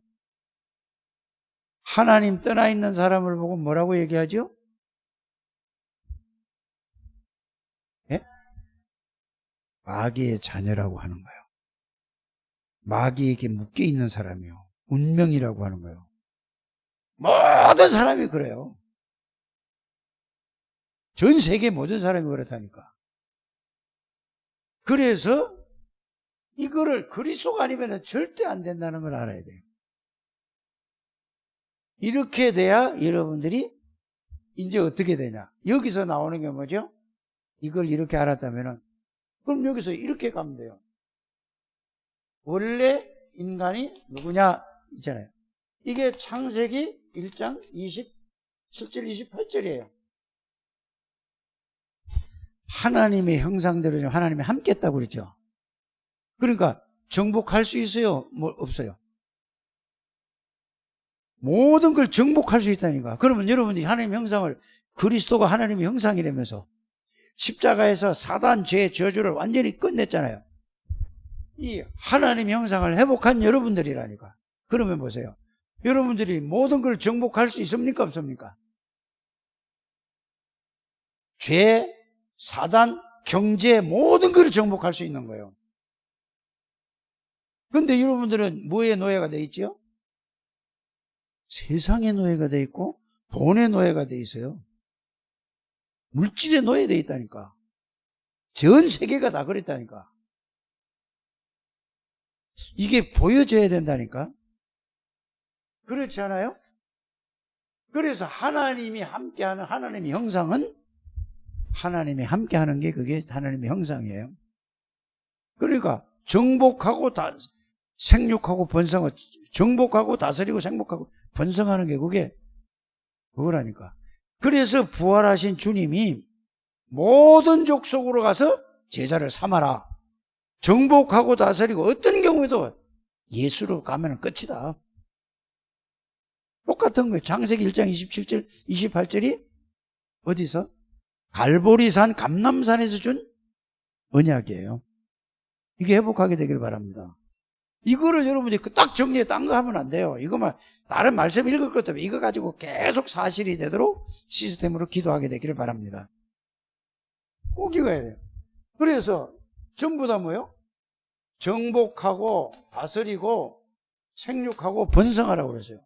하나님 떠나 있는 사람을 보고 뭐라고 얘기하죠? 예? 마귀의 자녀라고 하는 거예요. 마귀에게 묶여 있는 사람이요. 운명이라고 하는 거예요. 모든 사람이 그래요. 전 세계 모든 사람이 그렇다니까. 그래서 이거를 그리스도가 아니면 절대 안 된다는 걸 알아야 돼요. 이렇게 돼야 여러분들이 이제 어떻게 되냐. 여기서 나오는 게 뭐죠? 이걸 이렇게 알았다면은, 그럼 여기서 이렇게 가면 돼요. 원래 인간이 누구냐 있잖아요. 이게 창세기 1장 27절 28절이에요. 하나님의 형상대로 하나님이 함께 했다고 그랬죠. 그러니까 정복할 수 있어요? 뭐 없어요? 모든 걸 정복할 수 있다니까. 그러면 여러분들이 하나님의 형상을, 그리스도가 하나님의 형상이라면서 십자가에서 사단 죄 저주를 완전히 끝냈잖아요. 이 하나님의 형상을 회복한 여러분들이라니까. 그러면 보세요. 여러분들이 모든 걸 정복할 수 있습니까? 없습니까? 죄, 사단, 경제 모든 걸 정복할 수 있는 거예요. 그런데 여러분들은 뭐의 노예가 돼 있죠? 세상의 노예가 돼 있고 돈의 노예가 돼 있어요. 물질의 노예가 돼 있다니까. 전 세계가 다 그랬다니까. 이게 보여져야 된다니까. 그렇지 않아요? 그래서 하나님이 함께하는 하나님의 형상은, 하나님이 함께하는 게 그게 하나님의 형상이에요. 그러니까 정복하고 생육하고 번성하고, 정복하고 다스리고 생복하고 번성하는 게 그게 그거라니까. 그래서 부활하신 주님이 모든 족속으로 가서 제자를 삼아라. 정복하고 다스리고 어떤 경우에도 예수로 가면 끝이다. 똑같은 거예요. 창세기 1장 27절 28절이 어디서? 갈보리산 감람산에서 준 언약이에요. 이게 회복하게 되길 바랍니다. 이거를 여러분이 딱 정리해 딴 거 하면 안 돼요. 이거만 다른 말씀 읽을 것도 없고 이거 가지고 계속 사실이 되도록 시스템으로 기도하게 되기를 바랍니다. 꼭 이거야 돼요. 그래서 전부 다 뭐예요? 정복하고 다스리고 생육하고 번성하라고 그랬어요.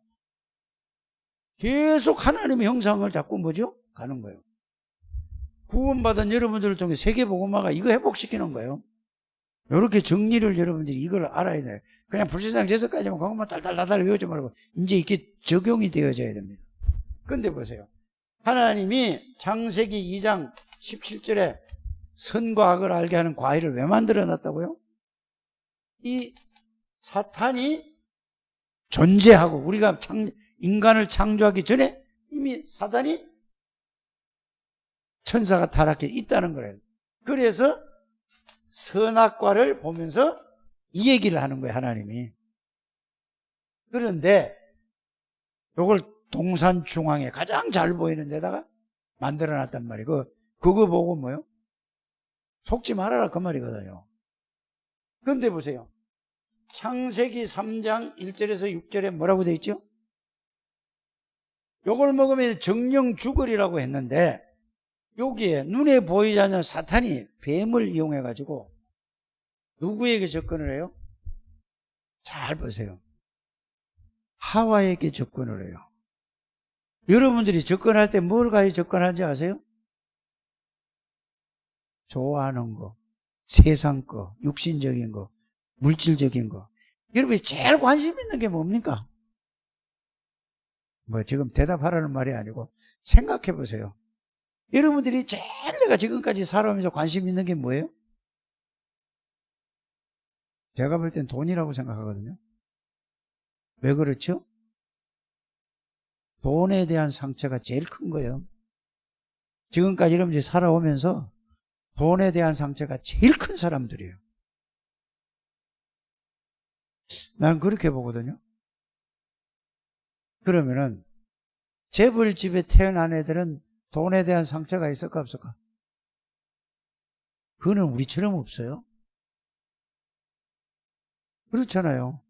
계속 하나님의 형상을 자꾸 뭐죠? 가는 거예요. 구원받은 여러분들을 통해 세계복음화가 이거 회복시키는 거예요. 이렇게 정리를 여러분들이 이걸 알아야 돼요. 그냥 불신앙 제서까지만 그것만 달달달달 외우지 말고 이제 이게 적용이 되어져야 됩니다. 근데 보세요. 하나님이 창세기 2장 17절에 선과 악을 알게 하는 과일을 왜 만들어 놨다고요? 이 사탄이 존재하고 우리가 인간을 창조하기 전에 이미 사탄이 천사가 타락해 있다는 거예요. 그래서 선악과를 보면서 이 얘기를 하는 거예요, 하나님이. 그런데 이걸 동산 중앙에 가장 잘 보이는 데다가 만들어 놨단 말이에요. 그거 보고 뭐요? 속지 말아라 그 말이거든요. 그런데 보세요. 창세기 3장 1절에서 6절에 뭐라고 되어 있죠? 요걸 먹으면 정령 죽으리라고 했는데 여기에 눈에 보이지 않는 사탄이 뱀을 이용해 가지고 누구에게 접근을 해요? 잘 보세요. 하와에게 접근을 해요. 여러분들이 접근할 때 뭘 가지고 접근하는지 아세요? 좋아하는 거, 세상 거, 육신적인 거, 물질적인 거. 여러분이 제일 관심 있는 게 뭡니까? 뭐 지금 대답하라는 말이 아니고 생각해 보세요. 여러분들이 제일 내가 지금까지 살아오면서 관심 있는 게 뭐예요? 제가 볼 땐 돈이라고 생각하거든요. 왜 그렇죠? 돈에 대한 상처가 제일 큰 거예요. 지금까지 여러분들이 살아오면서 돈에 대한 상처가 제일 큰 사람들이에요. 나는 그렇게 보거든요. 그러면은 재벌집에 태어난 애들은 돈에 대한 상처가 있을까 없을까? 그거는 우리처럼 없어요. 그렇잖아요.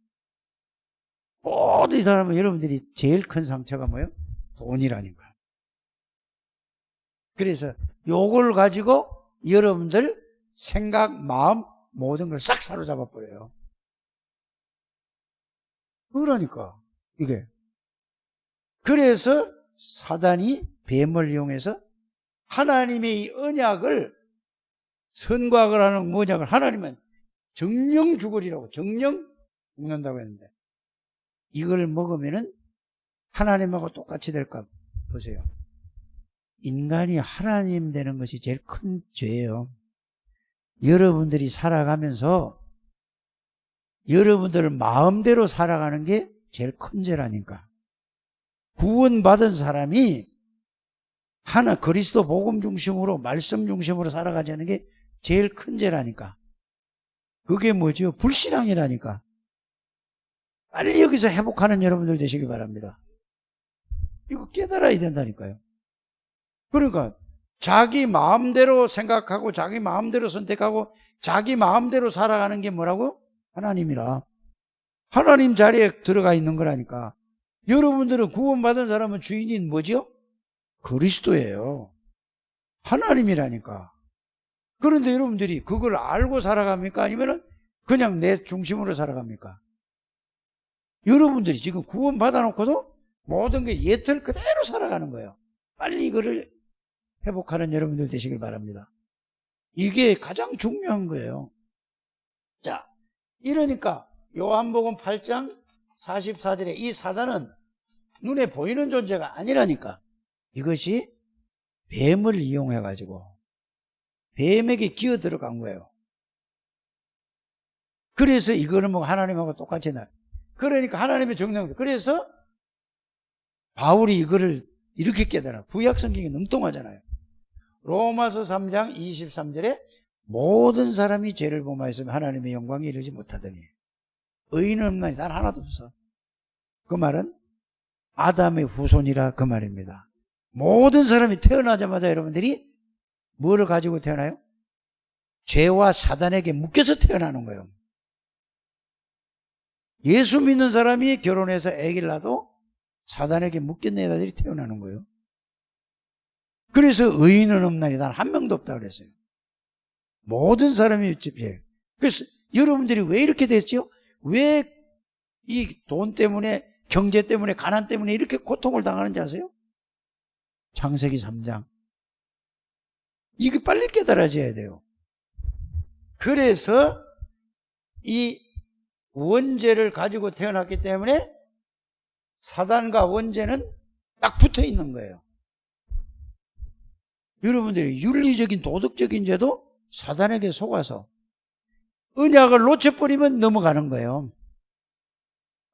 모든 사람은 여러분들이 제일 큰 상처가 뭐예요? 돈이라니까. 그래서 요걸 가지고 여러분들 생각, 마음 모든 걸 싹 사로잡아 버려요. 그러니까 이게. 그래서 사단이 뱀을 이용해서 하나님의 이 언약을 선과 악을 하는 언약을 하나님은 정령 죽으리라고 정령 죽는다고 했는데 이걸 먹으면은 하나님하고 똑같이 될까 보세요. 인간이 하나님 되는 것이 제일 큰 죄예요. 여러분들이 살아가면서 여러분들 마음대로 살아가는 게 제일 큰 죄라니까. 구원받은 사람이 하나 그리스도 복음 중심으로 말씀 중심으로 살아가자는 게 제일 큰 죄라니까. 그게 뭐죠? 불신앙이라니까. 빨리 여기서 회복하는 여러분들 되시기 바랍니다. 이거 깨달아야 된다니까요. 그러니까 자기 마음대로 생각하고 자기 마음대로 선택하고 자기 마음대로 살아가는 게 뭐라고? 하나님이라. 하나님 자리에 들어가 있는 거라니까. 여러분들은 구원받은 사람은 주인인 뭐죠? 그리스도예요. 하나님이라니까. 그런데 여러분들이 그걸 알고 살아갑니까? 아니면 그냥 내 중심으로 살아갑니까? 여러분들이 지금 구원받아 놓고도 모든 게 예틀 그대로 살아가는 거예요. 빨리 이거를 회복하는 여러분들 되시길 바랍니다. 이게 가장 중요한 거예요. 자, 이러니까 요한복음 8장 44절에 이 사단은 눈에 보이는 존재가 아니라니까. 이것이 뱀을 이용해가지고 뱀에게 기어 들어간 거예요. 그래서 이거는 뭐 하나님하고 똑같이 나. 그러니까 하나님의 정령. 그래서 바울이 이거를 이렇게 깨달아. 구약 성경이 능통하잖아요. 로마서 3장 23절에 모든 사람이 죄를 범하였으면 하나님의 영광에 이르지 못하더니 의인은 없나니 단 하나도 없어. 그 말은 아담의 후손이라 그 말입니다. 모든 사람이 태어나자마자 여러분들이 뭐를 가지고 태어나요? 죄와 사단에게 묶여서 태어나는 거예요. 예수 믿는 사람이 결혼해서 아기를 낳아도 사단에게 묶여낸 아들이 태어나는 거예요. 그래서 의인은 없나니 단 한 명도 없다고 그랬어요. 모든 사람이 죄. 그래서 여러분들이 왜 이렇게 됐죠? 왜 이 돈 때문에 경제 때문에 가난 때문에 이렇게 고통을 당하는지 아세요? 창세기 3장. 이게 빨리 깨달아져야 돼요. 그래서 이 원죄를 가지고 태어났기 때문에 사단과 원죄는 딱 붙어 있는 거예요. 여러분들이 윤리적인 도덕적인 죄도 사단에게 속아서 언약을 놓쳐버리면 넘어가는 거예요.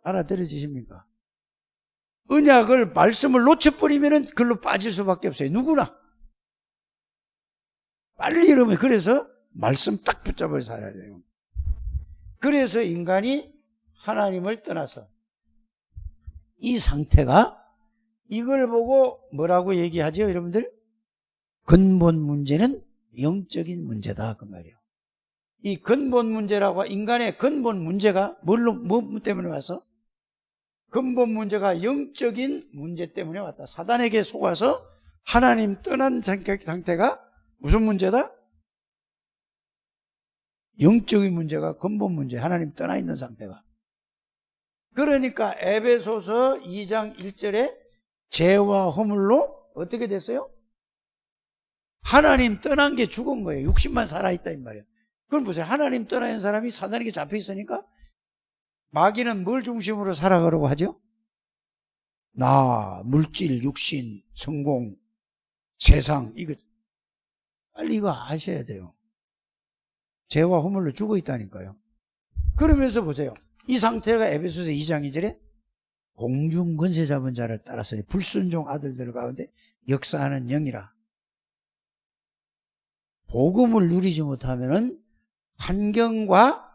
알아들어지십니까? 언약을 말씀을 놓쳐버리면 그걸로 빠질 수밖에 없어요. 누구나. 빨리 이러면 그래서 말씀 딱 붙잡아 살아야 돼요. 그래서 인간이 하나님을 떠나서 이 상태가 이걸 보고 뭐라고 얘기하죠, 여러분들? 근본 문제는 영적인 문제다 그 말이에요. 이 근본 문제라고 인간의 근본 문제가 뭐 때문에 와서? 근본 문제가 영적인 문제 때문에 왔다. 사단에게 속아서 하나님 떠난 상태가 무슨 문제다? 영적인 문제가 근본 문제, 하나님 떠나 있는 상태가. 그러니까 에베소서 2장 1절에 죄와 허물로 어떻게 됐어요? 하나님 떠난 게 죽은 거예요. 육신만 살아있다 이 말이에요. 그건 보세요. 하나님 떠나는 사람이 사단에게 잡혀 있으니까 마귀는 뭘 중심으로 살아가려고 하죠? 나, 물질, 육신, 성공, 세상, 이거 빨리 이거 아셔야 돼요. 죄와 허물로 죽어 있다니까요. 그러면서 보세요. 이 상태가 에베소서 2장 2절에 공중 권세 잡은 자를 따라서 불순종 아들들 가운데 역사하는 영이라. 복음을 누리지 못하면은 환경과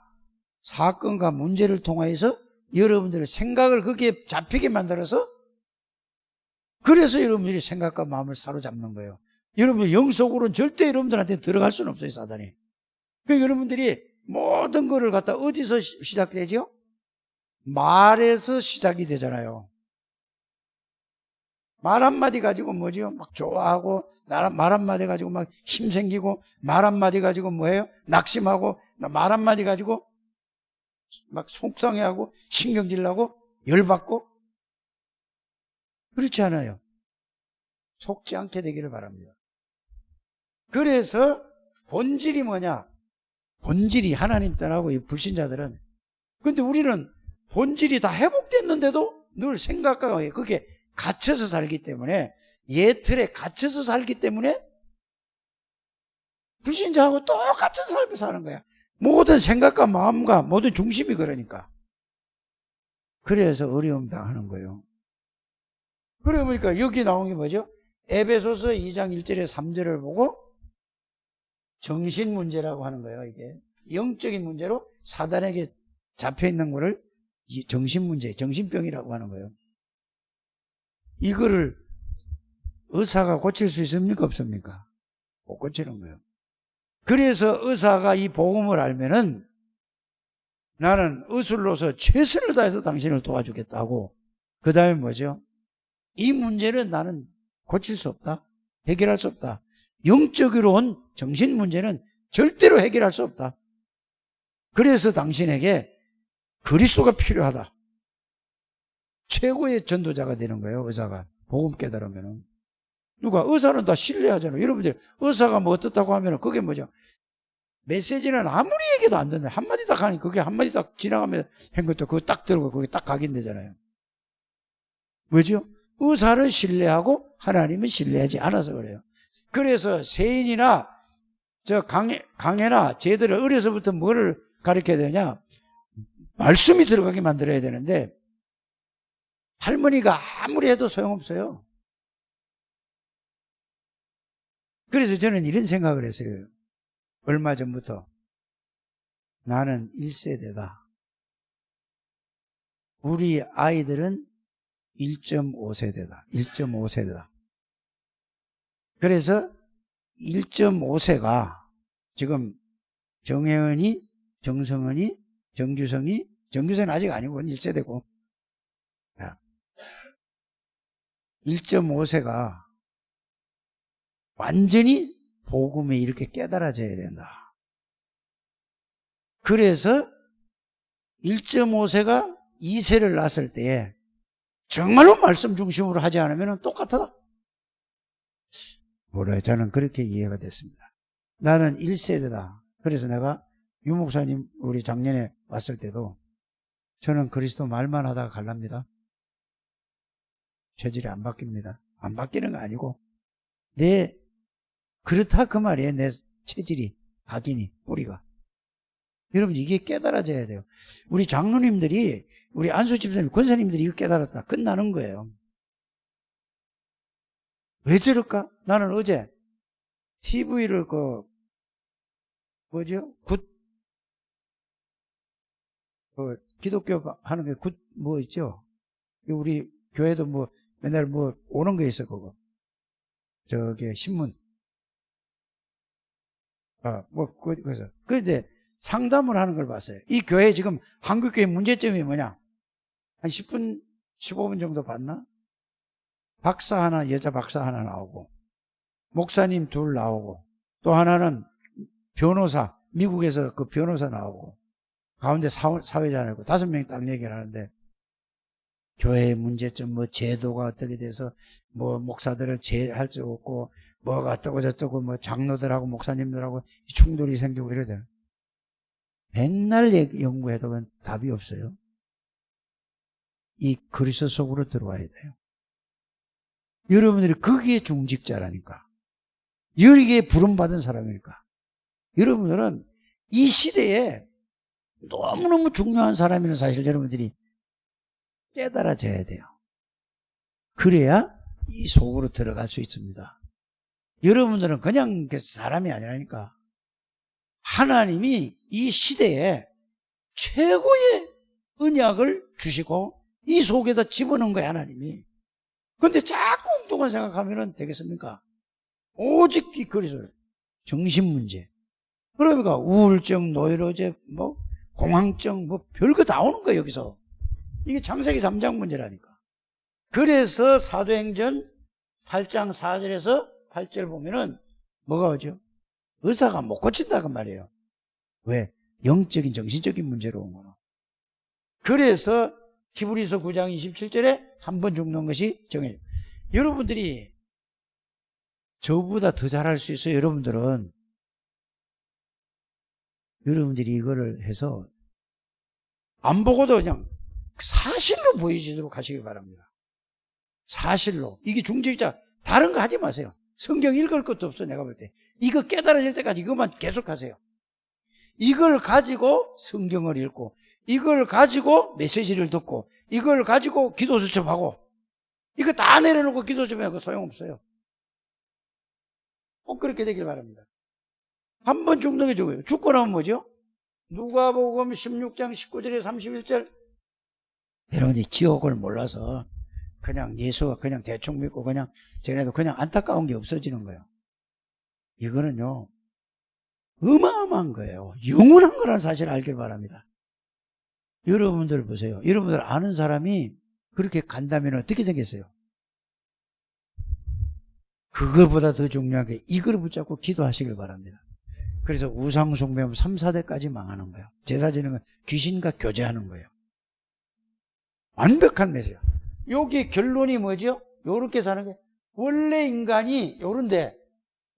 사건과 문제를 통하여서 여러분들의 생각을 거기에 잡히게 만들어서, 그래서 여러분들이 생각과 마음을 사로잡는 거예요. 여러분들 영속으로는 절대 여러분들한테 들어갈 수는 없어요, 사단이. 그러니까 여러분들이 모든 거를 갖다 어디서 시작되죠? 말에서 시작이 되잖아요. 말 한마디 가지고 뭐죠? 막 좋아하고, 말 한마디 가지고 막 힘생기고, 말 한마디 가지고 뭐예요? 낙심하고, 말 한마디 가지고 막 속상해하고, 신경질 나고, 열받고. 그렇지 않아요. 속지 않게 되기를 바랍니다. 그래서 본질이 뭐냐? 본질이 하나님 떠나고 이 불신자들은, 근데 우리는 본질이 다 회복됐는데도 늘 생각과 그게 갇혀서 살기 때문에, 옛 틀에 갇혀서 살기 때문에 불신자하고 똑같은 삶을 사는 거야. 모든 생각과 마음과 모든 중심이 그러니까. 그래서 어려움 당하는 거예요. 그러니까 여기 나온 게 뭐죠? 에베소서 2장 1절에 3절을 보고 정신 문제라고 하는 거예요. 이게 영적인 문제로 사단에게 잡혀있는 거를 정신 문제, 정신병이라고 하는 거예요. 이거를 의사가 고칠 수 있습니까? 없습니까? 못 고치는 거예요. 그래서 의사가 이 복음을 알면은 나는 의술로서 최선을 다해서 당신을 도와주겠다고. 그 다음에 뭐죠? 이 문제는 나는 고칠 수 없다. 해결할 수 없다. 영적으로 온 정신 문제는 절대로 해결할 수 없다. 그래서 당신에게 그리스도가 필요하다. 최고의 전도자가 되는 거예요, 의사가. 복음 깨달으면은. 누가? 의사는 다 신뢰하잖아요. 여러분들, 의사가 뭐 어떻다고 하면은 그게 뭐죠? 메시지는 아무리 얘기도 안 듣는데, 한마디 딱 하니, 그게 한마디 딱 지나가면 한 것도 그거 딱 들고 그게 딱 각인되잖아요. 왜죠? 의사를 신뢰하고 하나님은 신뢰하지 않아서 그래요. 그래서 세인이나 강해나 쟤들을 어려서부터 뭐를 가르쳐야 되냐? 말씀이 들어가게 만들어야 되는데, 할머니가 아무리 해도 소용없어요. 그래서 저는 이런 생각을 했어요. 얼마 전부터. 나는 1세대다. 우리 아이들은 1.5세대다. 1.5세대다. 그래서 1.5세가 지금 정혜은이, 정성은이, 정규성은 아직 아니고 1세대고 1.5세가 완전히 복음에 이렇게 깨달아져야 된다. 그래서 1.5세가 2세를 낳았을 때에 정말로 말씀 중심으로 하지 않으면 똑같다. 뭐라 저는 그렇게 이해가 됐습니다. 나는 1세대다. 그래서 내가 유 목사님 우리 작년에 왔을 때도 저는 그리스도 말만 하다가 갈랍니다. 체질이 안 바뀝니다. 안 바뀌는 거 아니고 그렇다 그 말이에요. 내 체질이, 각인이, 뿌리가. 여러분 이게 깨달아져야 돼요. 우리 장로님들이, 우리 안수 집사님, 권사님들이 이거 깨달았다. 끝나는 거예요. 왜 저럴까? 나는 어제 TV를 기독교 하는 게 뭐 있죠? 우리 교회도 뭐 맨날 뭐 오는 거 있어, 그거. 저기 신문. 그래서. 그런데 상담을 하는 걸 봤어요. 이 교회 지금 한국교회 문제점이 뭐냐? 한 10분, 15분 정도 봤나? 박사 하나, 여자 박사 하나 나오고, 목사님 둘 나오고, 또 하나는 변호사, 미국에서 그 변호사 나오고, 가운데 사회자 나오고, 5명이 딱 얘기를 하는데, 교회의 문제점, 뭐, 제도가 어떻게 돼서, 뭐, 목사들을 제할 수 없고, 뭐가 어떠고 저떠고, 뭐, 장로들하고 목사님들하고 충돌이 생기고 이러잖아요. 백날 연구해도 그건 답이 없어요. 이 그리스도 속으로 들어와야 돼요. 여러분들이 거기에 중직자라니까. 여기에 부름받은 사람이니까. 여러분들은 이 시대에 너무너무 중요한 사람이라는 사실 여러분들이 깨달아져야 돼요. 그래야 이 속으로 들어갈 수 있습니다. 여러분들은 그냥 사람이 아니라니까. 하나님이 이 시대에 최고의 언약을 주시고 이 속에다 집어넣은 거예요, 하나님이. 근데 자꾸 엉뚱한 생각하면 되겠습니까? 오직 이 그리스도 정신 문제. 그러니까 우울증, 노이로제, 공황증, 별거 다 오는 거예요, 여기서. 이게 창세기 3장 문제라니까. 그래서 사도행전 8장 4절에서 8절 보면은 뭐가 오죠? 의사가 못 고친다고 말이에요. 왜? 영적인, 정신적인 문제로 온 거는. 그래서 히브리서 9장 27절에 한 번 죽는 것이 정해요. 여러분들이 저보다 더 잘할 수 있어요. 여러분들이 이거를 해서 안 보고도 그냥 사실로 보여지도록 하시길 바랍니다. 사실로. 이게 중직자 다른 거 하지 마세요. 성경 읽을 것도 없어, 내가 볼 때. 이거 깨달아질 때까지 이것만 계속 하세요. 이걸 가지고 성경을 읽고, 이걸 가지고 메시지를 듣고, 이걸 가지고 기도 수첩하고, 이거 다 내려놓고 기도 좀 해도 소용없어요. 꼭 그렇게 되길 바랍니다. 한 번 죽는 게 죽어요. 죽고 나면 뭐죠? 누가복음 16장 19절에 31절. 여러분들이 지옥을 몰라서 그냥 예수가 그냥 대충 믿고 그냥 쟤네도 그냥 안타까운 게 없어지는 거예요. 이거는요, 어마어마한 거예요. 영원한 거라는 사실을 알길 바랍니다. 여러분들 보세요. 여러분들 아는 사람이 그렇게 간다면 어떻게 생겼어요? 그거보다 더 중요한 게 이걸 붙잡고 기도하시길 바랍니다. 그래서 우상숭배하면 3, 4대까지 망하는 거예요. 제사 지는 건 귀신과 교제하는 거예요. 완벽한 메시지야. 여기 결론이 뭐죠? 요렇게 사는 게, 원래 인간이 요런데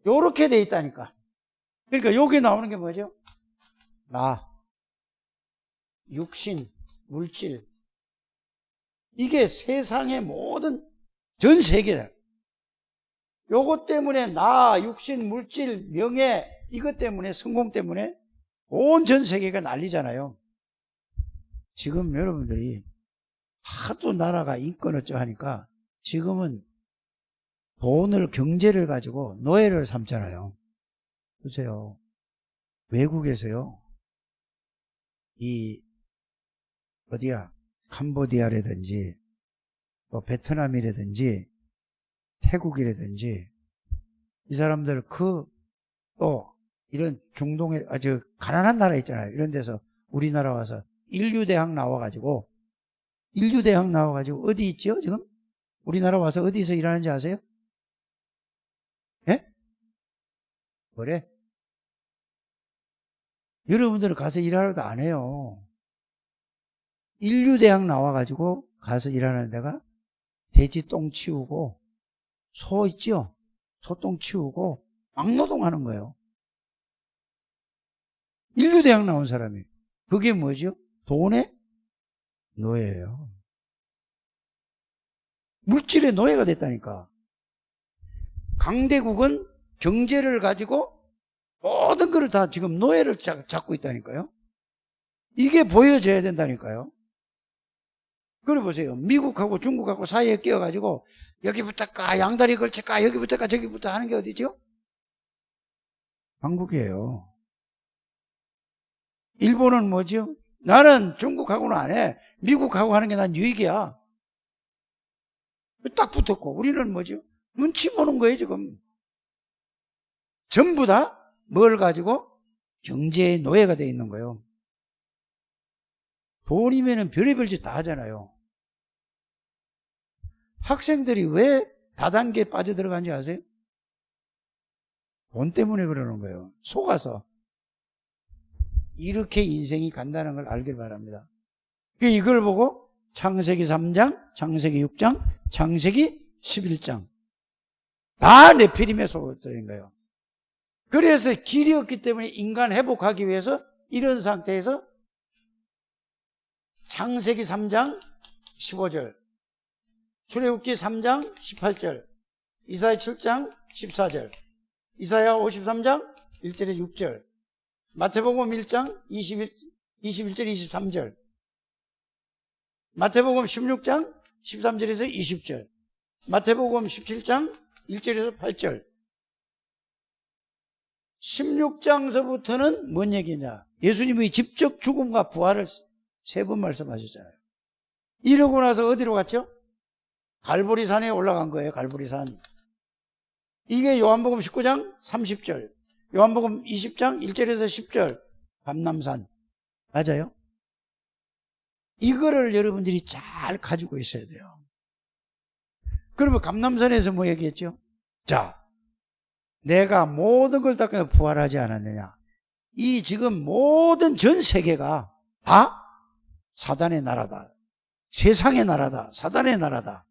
요렇게 돼 있다니까. 그러니까 여기 나오는 게 뭐죠? 나, 육신, 물질. 이게 세상의 모든 전 세계다. 요것 때문에 나, 육신, 물질, 명예, 이것 때문에, 성공 때문에 온 전 세계가 난리잖아요. 지금 여러분들이 하도 나라가 인권 어쩌 하니까 지금은 돈을, 경제를 가지고 노예를 삼잖아요. 보세요. 외국에서요, 캄보디아라든지, 베트남이라든지, 태국이라든지, 이 사람들 또 이런 중동의 아주 가난한 나라 있잖아요. 이런 데서 우리나라 와서 인류대학 나와가지고 어디 있죠, 지금? 우리나라 와서 어디서 일하는지 아세요? 예? 뭐래? 여러분들은 가서 일하려도 안 해요. 인류대학 나와가지고 가서 일하는 데가 돼지 똥 치우고, 소 있죠? 소똥 치우고 막노동 하는 거예요. 인류대학 나온 사람이. 그게 뭐죠? 돈의 노예예요. 물질의 노예가 됐다니까. 강대국은 경제를 가지고 모든 것을 다 지금 노예를 잡고 있다니까요. 이게 보여져야 된다니까요. 그래 보세요. 미국하고 중국하고 사이에 끼어가지고 여기부터 까, 양다리 걸칠까, 여기부터 까, 저기부터 하는 게 어디죠? 한국이에요. 일본은 뭐죠? 나는 중국하고는 안 해. 미국하고 하는 게 난 유익이야. 딱 붙었고, 우리는 뭐죠? 눈치 보는 거예요, 지금. 전부 다 뭘 가지고? 경제의 노예가 돼 있는 거예요. 돈이면은 별의별 짓 다 하잖아요. 학생들이 왜 다단계에 빠져들어간지 아세요? 돈 때문에 그러는 거예요. 속아서. 이렇게 인생이 간다는 걸 알길 바랍니다. 이걸 보고 창세기 3장, 창세기 6장, 창세기 11장 다 네피림에 속았던 거예요. 그래서 길이 없기 때문에 인간 회복하기 위해서 이런 상태에서 창세기 3장 15절, 출애굽기 3장 18절, 이사야 7장 14절, 이사야 53장 1절에 6절, 마태복음 1장 21절 23절, 마태복음 16장 13절에서 20절, 마태복음 17장 1절에서 8절. 16장서부터는 뭔 얘기냐? 예수님의 직접 죽음과 부활을 3번 말씀하셨잖아요. 이러고 나서 어디로 갔죠? 갈보리산에 올라간 거예요. 갈보리산. 이게 요한복음 19장 30절, 요한복음 20장 1절에서 10절, 감람산. 맞아요? 이거를 여러분들이 잘 가지고 있어야 돼요. 그러면 감람산에서 뭐 얘기했죠? 자, 내가 모든 걸 닦아 부활하지 않았느냐? 이 지금 모든 전 세계가 다 사단의 나라다. 세상의 나라다. 사단의 나라다.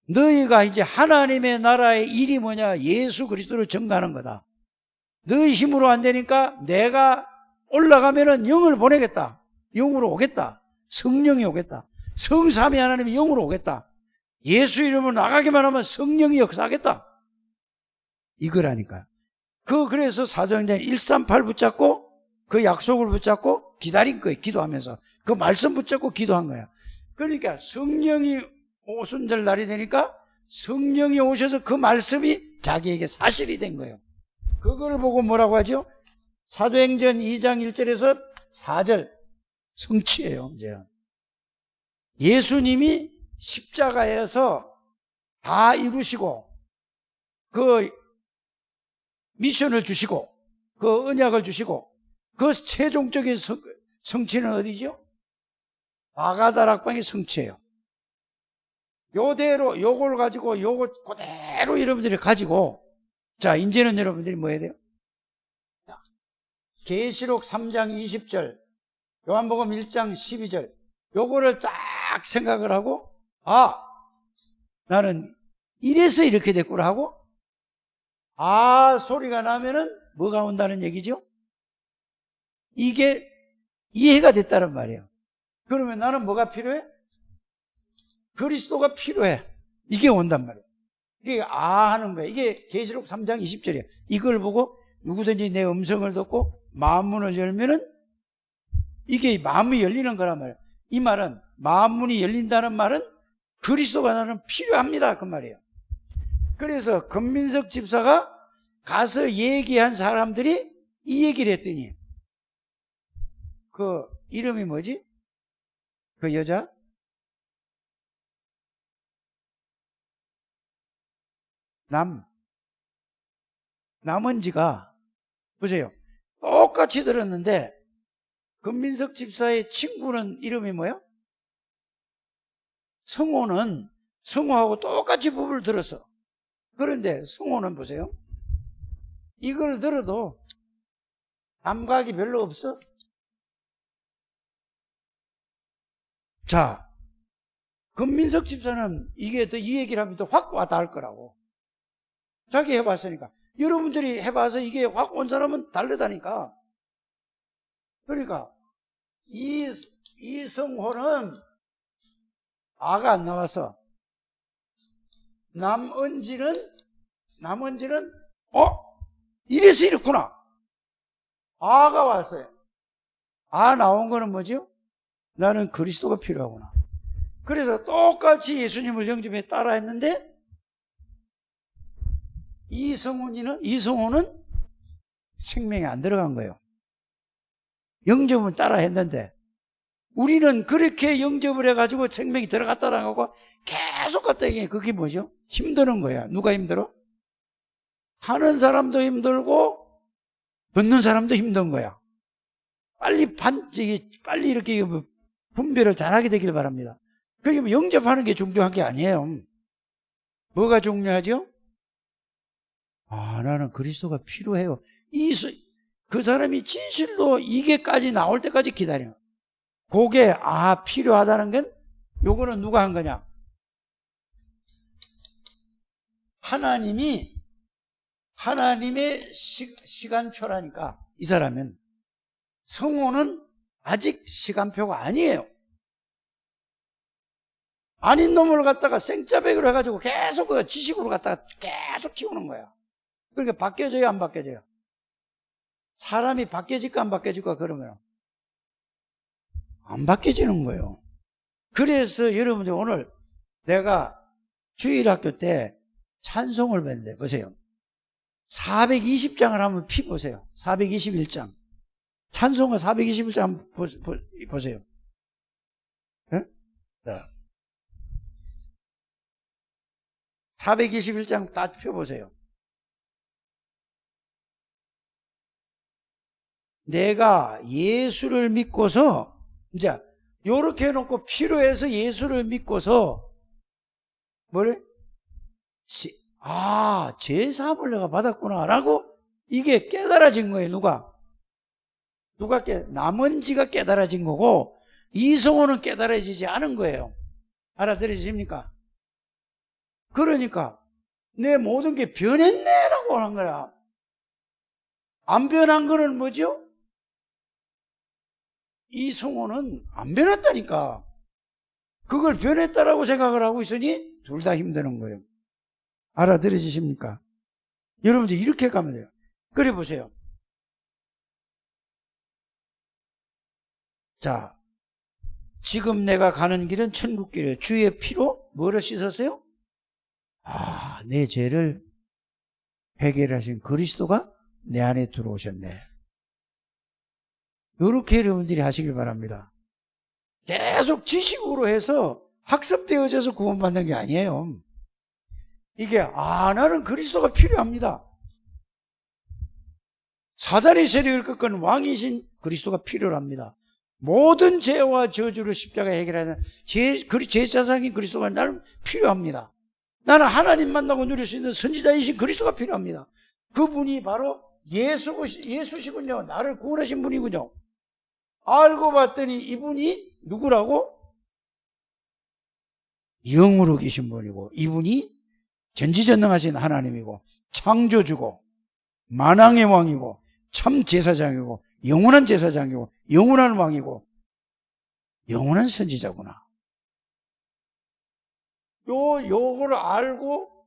너희가 이제 하나님의 나라의 일이 뭐냐? 예수 그리스도를 전가하는 거다. 너희 힘으로 안 되니까 내가 올라가면은 영을 보내겠다. 영으로 오겠다. 성령이 오겠다. 성삼위 하나님이 영으로 오겠다. 예수 이름으로 나가기만 하면 성령이 역사하겠다. 이거라니까요. 그래서 사도행전 138 붙잡고 그 약속을 붙잡고 기다린 거예요. 기도하면서. 그 말씀 붙잡고 기도한 거야. 그러니까 성령이 오순절 날이 되니까 성령이 오셔서 그 말씀이 자기에게 사실이 된 거예요. 그걸 보고 뭐라고 하죠? 사도행전 2장 1절에서 4절 성취예요. 이제 예수님이 십자가에서 다 이루시고 그 미션을 주시고 그 언약을 주시고 그 최종적인 성취는 어디죠? 마가다락방의 성취예요. 요대로 요걸 가지고 요거 그대로 여러분들이 가지고 자 이제는 여러분들이 뭐 해야 돼요? 계시록 3장 20절 요한복음 1장 12절 요거를 딱 생각을 하고 아 나는 이래서 이렇게 됐구나 하고 아 소리가 나면은 뭐가 온다는 얘기죠? 이게 이해가 됐다는 말이에요. 그러면 나는 뭐가 필요해? 그리스도가 필요해. 이게 온단 말이에요. 이게 아 하는 거예요. 이게 계시록 3장 20절이에요. 이걸 보고 누구든지 내 음성을 듣고 마음문을 열면은 이게 마음이 열리는 거란 말이에요. 이 말은 마음문이 열린다는 말은 그리스도가 나는 필요합니다. 그 말이에요. 그래서 권민석 집사가 가서 얘기한 사람들이 이 얘기를 했더니 그 이름이 뭐지? 그 여자? 남은지가 보세요. 똑같이 들었는데 권민석 집사의 친구는 이름이 뭐예요? 성호는 성호하고 똑같이 부부를 들었어. 그런데 성호는 보세요. 이걸 들어도 감각이 별로 없어. 자, 권민석 집사는 이게 더 이 얘기를 하면 더 확 와닿을 거라고. 자기 해봤으니까. 여러분들이 해봐서 이게 확 온 사람은 다르다니까. 그러니까 이성호는 아가 안 나왔어. 남은지는 이래서 이렇구나. 아가 왔어요. 아 나온 거는 뭐죠? 나는 그리스도가 필요하구나. 그래서 똑같이 예수님을 영접에 따라 했는데 이성호는 생명이 안 들어간 거예요. 영접은 따라 했는데 우리는 그렇게 영접을 해가지고 생명이 들어갔다 나가고 계속 갔다 얘기해. 그게 뭐죠? 힘드는 거야. 누가 힘들어? 하는 사람도 힘들고 듣는 사람도 힘든 거야. 빨리 이렇게 분별을 잘하게 되길 바랍니다. 그러면 영접하는 게 중요한 게 아니에요. 뭐가 중요하죠? 아, 나는 그리스도가 필요해요. 그 사람이 진실로 이게까지 나올 때까지 기다려. 그게 필요하다는 건 요거는 누가 한 거냐? 하나님의 시간표라니까. 이 사람은 성호는 아직 시간표가 아니에요. 아닌 놈을 갖다가 생짜배기로 해가지고 계속 그 지식으로 갖다가 계속 키우는 거야. 그러니까 바뀌어져요, 안 바뀌어져요? 사람이 바뀌어질까 안 바뀌어질까 그러면 안 바뀌어지는 거예요. 그래서 여러분들 오늘 내가 주일학교 때 찬송을 뵀는데 보세요. 420장을 한번 피보세요. 421장. 찬송가 421장 한번 보세요. 네? 자. 421장 다 펴보세요. 내가 예수를 믿고서, 이제, 요렇게 해놓고 필요해서 예수를 믿고서, 뭐래? 죄사함을 내가 받았구나. 라고 이게 깨달아진 거예요, 누가? 남은지가 깨달아진 거고, 이성호는 깨달아지지 않은 거예요. 알아들으십니까? 그러니까, 내 모든 게 변했네, 라고 하는 거야. 안 변한 거는 뭐죠? 이성호는 안 변했다니까. 그걸 변했다라고 생각을 하고 있으니 둘 다 힘드는 거예요. 알아들으십니까? 여러분들 이렇게 가면 돼요. 그래 보세요. 자, 지금 내가 가는 길은 천국길이에요. 주의 피로 뭐를 씻었어요? 내 죄를 해결하신 그리스도가 내 안에 들어오셨네. 이렇게 여러분들이 하시길 바랍니다. 계속 지식으로 해서 학습되어져서 구원받는 게 아니에요. 이게 나는 그리스도가 필요합니다. 사단의 세력을 꺾은 왕이신 그리스도가 필요합니다. 모든 죄와 저주를 십자가에 해결하는 제사장인 그리스도가 나는 필요합니다. 나는 하나님 만나고 누릴 수 있는 선지자이신 그리스도가 필요합니다. 그분이 바로 예수시군요. 나를 구원하신 분이군요. 알고 봤더니 이분이 누구라고? 영으로 계신 분이고, 이분이 전지전능하신 하나님이고, 창조주고, 만왕의 왕이고, 참 제사장이고, 영원한 제사장이고, 영원한 왕이고, 영원한 선지자구나. 요걸 알고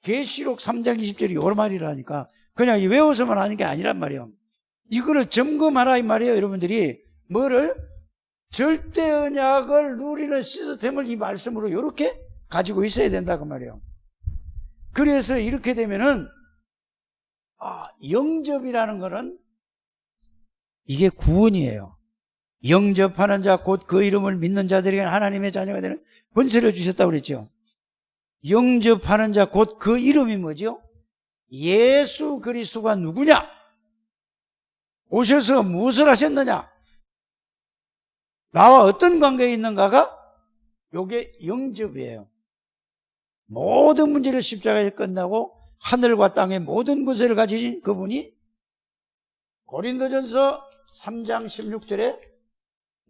계시록 3장 20절이 요 말이라니까 그냥 외워서만 하는 게 아니란 말이에요. 이거를 점검하라 이 말이에요. 여러분들이 뭐를? 절대 언약을 누리는 시스템을 이 말씀으로 이렇게 가지고 있어야 된다 그 말이에요. 그래서 이렇게 되면은 영접이라는 거는 이게 구원이에요. 영접하는 자 곧 그 이름을 믿는 자들에게 하나님의 자녀가 되는 권세를 주셨다고 그랬죠. 영접하는 자 곧 그 이름이 뭐죠? 예수 그리스도가 누구냐? 오셔서 무엇을 하셨느냐? 나와 어떤 관계에 있는가가 요게 영접이에요. 모든 문제를 십자가에 끝나고 하늘과 땅의 모든 것을 가지신 그분이 고린도전서 3장 16절에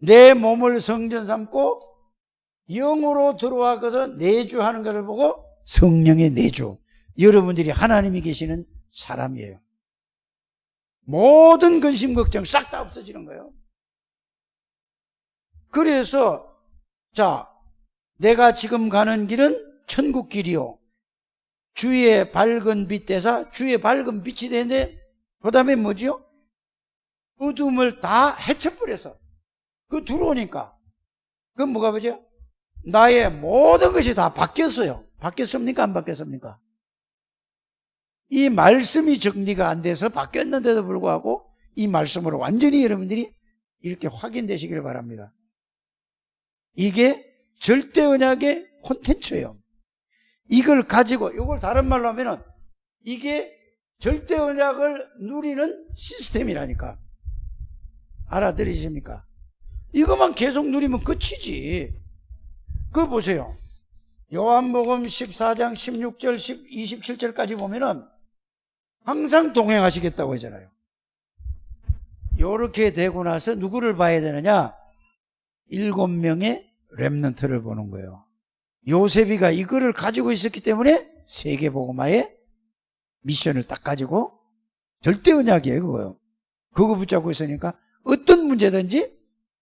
내 몸을 성전 삼고 영으로 들어와서 내주하는 것을 보고 성령의 내주. 여러분들이 하나님이 계시는 사람이에요. 모든 근심 걱정 싹 다 없어지는 거예요. 그래서 내가 지금 가는 길은 천국 길이요. 주의 밝은 빛 대사, 주의 밝은 빛이 되는데 그 다음에 뭐지요? 어둠을 다 헤쳐버려서 들어오니까 그건 뭐가 보죠? 나의 모든 것이 다 바뀌었어요. 바뀌었습니까? 안 바뀌었습니까? 이 말씀이 정리가 안 돼서 바뀌었는데도 불구하고 이 말씀으로 완전히 여러분들이 이렇게 확인되시길 바랍니다. 이게 절대 언약의 콘텐츠예요. 이걸 가지고 이걸 다른 말로 하면은 이게 절대 언약을 누리는 시스템이라니까. 알아들으십니까? 이것만 계속 누리면 끝이지. 그거 보세요. 요한복음 14장 16절 27절까지 보면은 항상 동행하시겠다고 하잖아요. 요렇게 되고 나서 누구를 봐야 되느냐? 7명의 렘넌트를 보는 거예요. 요셉이가 이거를 가지고 있었기 때문에 세계복음화의 미션을 딱 가지고 절대 언약이에요. 그거요. 그거 붙잡고 있으니까 문제든지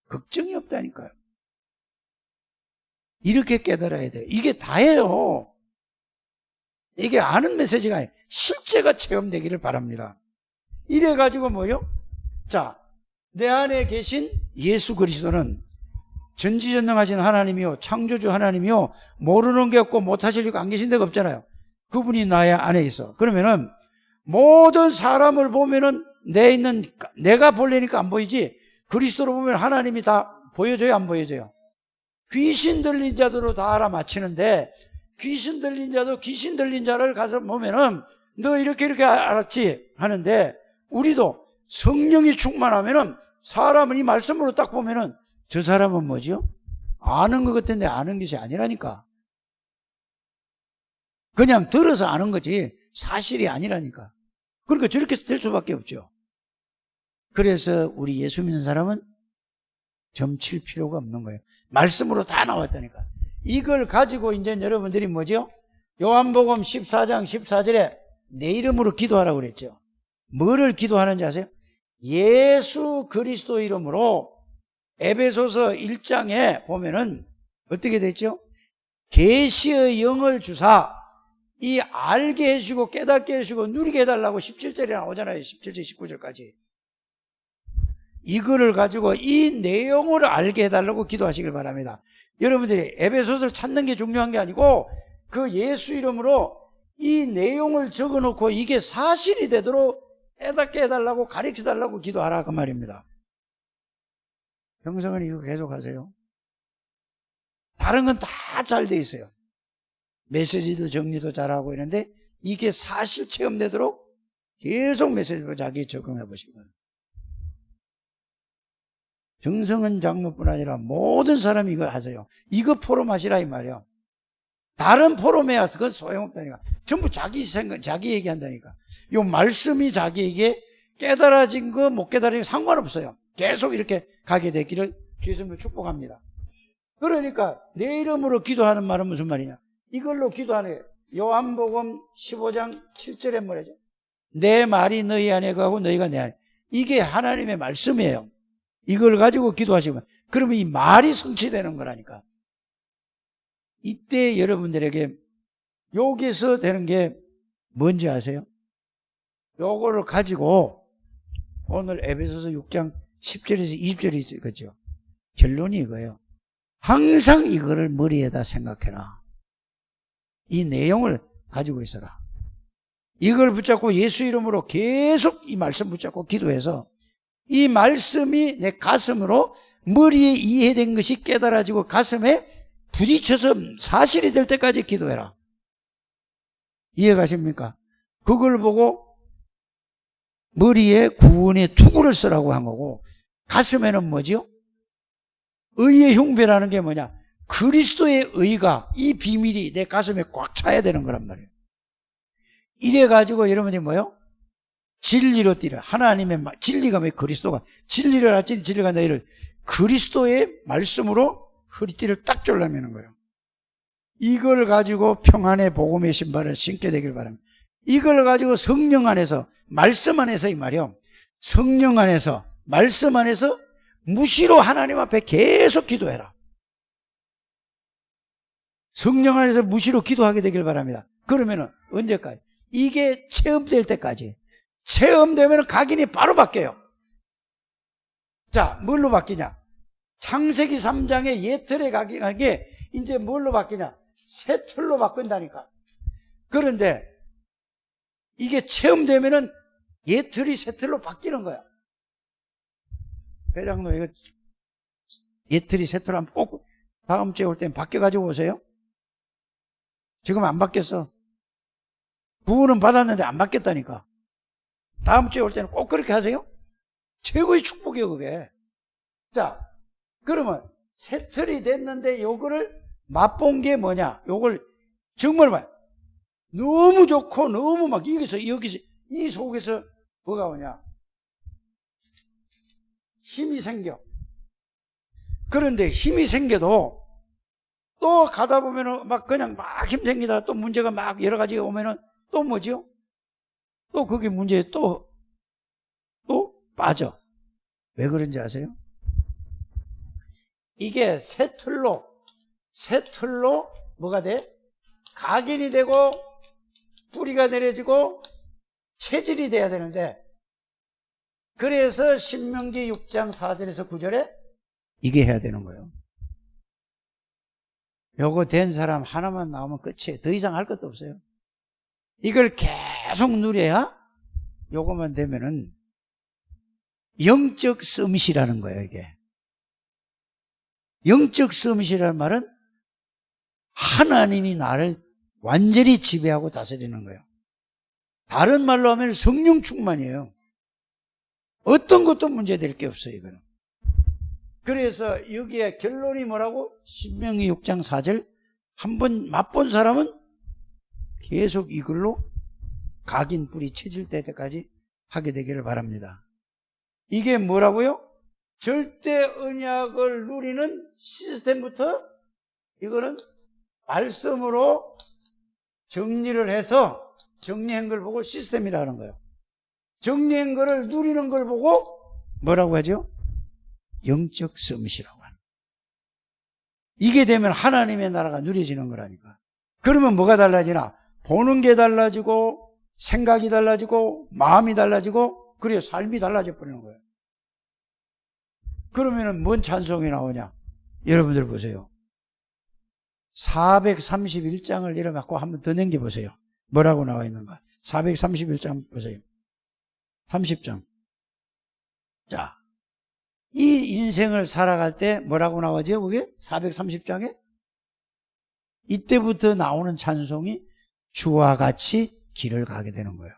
걱정이 없다니까요. 이렇게 깨달아야 돼요. 이게 다예요. 이게 아는 메시지가 아니에요. 실제가 체험되기를 바랍니다. 이래가지고 뭐요? 자, 내 안에 계신 예수 그리스도는 전지전능하신 하나님이요, 창조주 하나님이요, 모르는 게 없고 못하실 리가 안 계신 데가 없잖아요. 그분이 나의 안에 있어. 그러면은 모든 사람을 보면은 내가 보려니까 안 보이지, 그리스도로 보면 하나님이 다 보여줘요, 안 보여줘요? 귀신 들린 자들로 다 알아맞히는데, 귀신 들린 자도 귀신 들린 자를 가서 보면은 너 이렇게 알았지 하는데, 우리도 성령이 충만하면은 사람을 이 말씀으로 딱 보면은 저 사람은 뭐죠? 아는 것 같은데 아는 것이 아니라니까. 그냥 들어서 아는 거지 사실이 아니라니까. 그러니까 저렇게 될 수밖에 없죠. 그래서 우리 예수 믿는 사람은 점칠 필요가 없는 거예요. 말씀으로 다 나왔다니까. 이걸 가지고 이제 여러분들이 뭐죠? 요한복음 14장 14절에 내 이름으로 기도하라고 그랬죠. 뭐를 기도하는지 아세요? 예수 그리스도 이름으로 에베소서 1장에 보면은 어떻게 됐죠? 계시의 영을 주사 이 알게 해주시고 깨닫게 해주시고 누리게 해달라고 17절에 나오잖아요. 17절 19절까지. 이거를 가지고 이 내용을 알게 해달라고 기도하시길 바랍니다. 여러분들이 에베소서를 찾는 게 중요한 게 아니고 그 예수 이름으로 이 내용을 적어놓고 이게 사실이 되도록 깨닫게 해달라고 가르쳐달라고 기도하라 그 말입니다. 형성은 이거 계속 하세요. 다른 건 다 잘 돼 있어요. 메시지도 정리도 잘하고 있는데 이게 사실 체험되도록 계속 메시지로 자기 적응해 보시기 바랍니다. 정성은 장로뿐 아니라 모든 사람이 이거 하세요. 이거 포럼 하시라 이 말이야. 다른 포럼에 와서 그건 소용없다니까. 전부 자기 생각, 자기 얘기한다니까. 이 말씀이 자기에게 깨달아진 거 못 깨달아진 거 상관없어요. 계속 이렇게 가게 되기를 주의 이름으로 축복합니다. 그러니까 내 이름으로 기도하는 말은 무슨 말이냐? 이걸로 기도하는 요한복음 15장 7절에 뭐라죠? 내 말이 너희 안에 거하고 너희가 내 안에. 이게 하나님의 말씀이에요. 이걸 가지고 기도하시면 그러면 이 말이 성취되는 거라니까. 이때 여러분들에게 여기서 되는 게 뭔지 아세요? 요거를 가지고 오늘 에베소서 6장 10절에서 20절이 있겠죠. 결론이 이거예요. 항상 이거를 머리에다 생각해라. 이 내용을 가지고 있어라. 이걸 붙잡고 예수 이름으로 계속 이 말씀 붙잡고 기도해서 이 말씀이 내 가슴으로 머리에 이해된 것이 깨달아지고 가슴에 부딪혀서 사실이 될 때까지 기도해라. 이해가십니까? 그걸 보고 머리에 구원의 투구를 쓰라고 한 거고 가슴에는 뭐죠? 의의 흉배라는 게 뭐냐? 그리스도의 의가 이 비밀이 내 가슴에 꽉 차야 되는 거란 말이에요. 이래가지고 여러분이 뭐요? 진리로 뛰라. 하나님의 진리가 왜 그리스도가 진리를 알지 진리가 간다 이를 그리스도의 말씀으로 허리띠를 딱 졸라매는 거예요. 이걸 가지고 평안의 복음의 신발을 신게 되길 바랍니다. 이걸 가지고 성령 안에서 말씀 안에서 이 말이요. 성령 안에서 말씀 안에서 무시로 하나님 앞에 계속 기도해라. 성령 안에서 무시로 기도하게 되길 바랍니다. 그러면은 언제까지? 이게 체험될 때까지. 체험되면 각인이 바로 바뀌어요. 자, 뭘로 바뀌냐? 창세기 3장의 예틀에 각인한 게 이제 뭘로 바뀌냐? 새 틀로 바뀐다니까. 그런데 이게 체험되면은 예틀이 새 틀로 바뀌는 거야. 회장님, 이거 예틀이 새 틀로 하면 꼭 다음 주에 올 땐 바뀌어가지고 오세요. 지금 안 바뀌었어. 구원은 받았는데 안 바뀌었다니까. 다음 주에 올 때는 꼭 그렇게 하세요. 최고의 축복이에요, 그게. 자, 그러면 새 틀이 됐는데 요거를 맛본 게 뭐냐? 요걸 정말 막 너무 좋고 너무 막 여기서 이 속에서 뭐가 오냐? 힘이 생겨. 그런데 힘이 생겨도 또 가다 보면은 막 그냥 막 힘 생기다 또 문제가 막 여러 가지가 오면은 또 뭐죠? 또 그게 문제에 또 빠져. 왜 그런지 아세요? 이게 새 틀로 뭐가 돼? 각인이 되고 뿌리가 내려지고 체질이 돼야 되는데, 그래서 신명기 6장 4절에서 9절에 이게 해야 되는 거예요. 요거 된 사람 하나만 나오면 끝이에요. 더 이상 할 것도 없어요. 이걸 계속 누려야 요거만 되면은 영적 썸밋이라는 거예요. 이게 영적 썸밋이라는 말은 하나님이 나를 완전히 지배하고 다스리는 거예요. 다른 말로 하면 성령 충만이에요. 어떤 것도 문제될 게 없어요. 이거는. 그래서 여기에 결론이 뭐라고? 신명기 6장 4절 한번 맛본 사람은 계속 이걸로 각인 뿌리 쳐질 때까지 하게 되기를 바랍니다. 이게 뭐라고요? 절대 언약을 누리는 시스템부터 이거는 말씀으로 정리를 해서 정리한 걸 보고 시스템이라는 거예요. 정리한 거를 누리는 걸 보고 뭐라고 하죠? 영적 썸밋이라고 하는 거예요. 이게 되면 하나님의 나라가 누려지는 거라니까. 그러면 뭐가 달라지나? 보는 게 달라지고 생각이 달라지고 마음이 달라지고 그래야 삶이 달라져 버리는 거예요. 그러면은 뭔 찬송이 나오냐? 여러분들 보세요. 431장을 이뤄갖고 한번 더 넘겨보세요. 뭐라고 나와 있는가? 431장 보세요. 30장. 자, 이 인생을 살아갈 때 뭐라고 나오죠? 그게 430장에? 이때부터 나오는 찬송이 주와 같이 길을 가게 되는 거예요.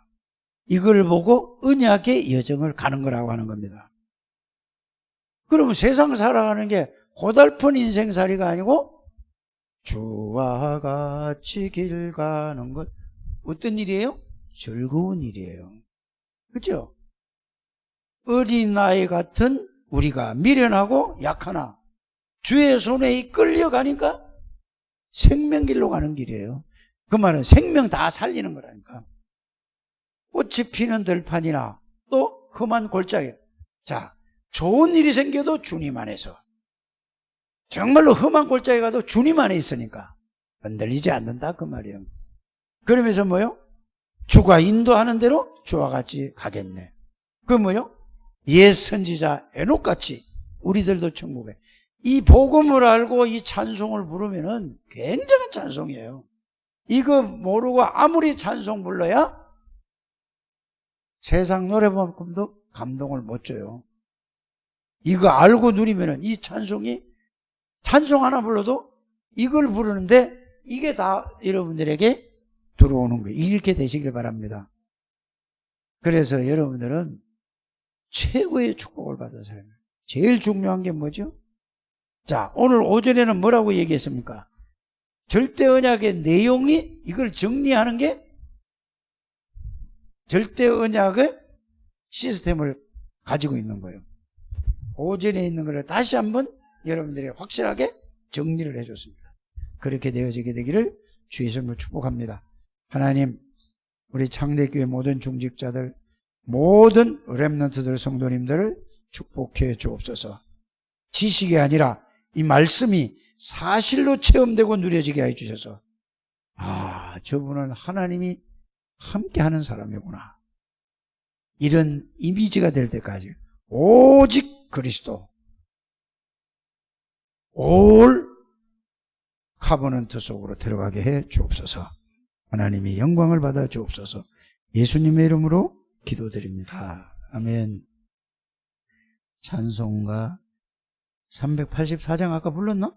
이걸 보고 언약의 여정을 가는 거라고 하는 겁니다. 그러면 세상 살아가는 게 고달픈 인생살이가 아니고 주와 같이 길 가는 것. 어떤 일이에요? 즐거운 일이에요. 그렇죠? 어린아이 같은 우리가 미련하고 약하나 주의 손에 이끌려가니까 생명길로 가는 길이에요. 그 말은 생명 다 살리는 거라니까. 꽃이 피는 들판이나 또 험한 골짜기. 자, 좋은 일이 생겨도 주님 안에서, 정말로 험한 골짜기 가도 주님 안에 있으니까 흔들리지 않는다 그 말이에요. 그러면서 뭐요? 주가 인도하는 대로 주와 같이 가겠네. 그 뭐요? 옛 선지자 에녹같이 우리들도 천국에. 이 복음을 알고 이 찬송을 부르면은 굉장한 찬송이에요. 이거 모르고 아무리 찬송 불러야 세상 노래만큼도 감동을 못 줘요. 이거 알고 누리면은 이 찬송이, 찬송 하나 불러도 이걸 부르는데 이게 다 여러분들에게 들어오는 거예요. 이렇게 되시길 바랍니다. 그래서 여러분들은 최고의 축복을 받은 사람이에요. 제일 중요한 게 뭐죠? 자, 오늘 오전에는 뭐라고 얘기했습니까? 절대 언약의 내용이 이걸 정리하는 게 절대 언약의 시스템을 가지고 있는 거예요. 오전에 있는 걸 다시 한번 여러분들이 확실하게 정리를 해줬습니다. 그렇게 되어지게 되기를 주의 이름으로 축복합니다. 하나님, 우리 창대교회 모든 중직자들, 모든 렘넌트들 성도님들을 축복해 주옵소서. 지식이 아니라 이 말씀이 사실로 체험되고 누려지게 해 주셔서, 아, 저분은 하나님이 함께하는 사람이구나, 이런 이미지가 될 때까지 오직 그리스도, 올 카버넌트 속으로 들어가게 해 주옵소서. 하나님이 영광을 받아 주옵소서. 예수님의 이름으로 기도드립니다. 아멘. 찬송가 384장 아까 불렀나?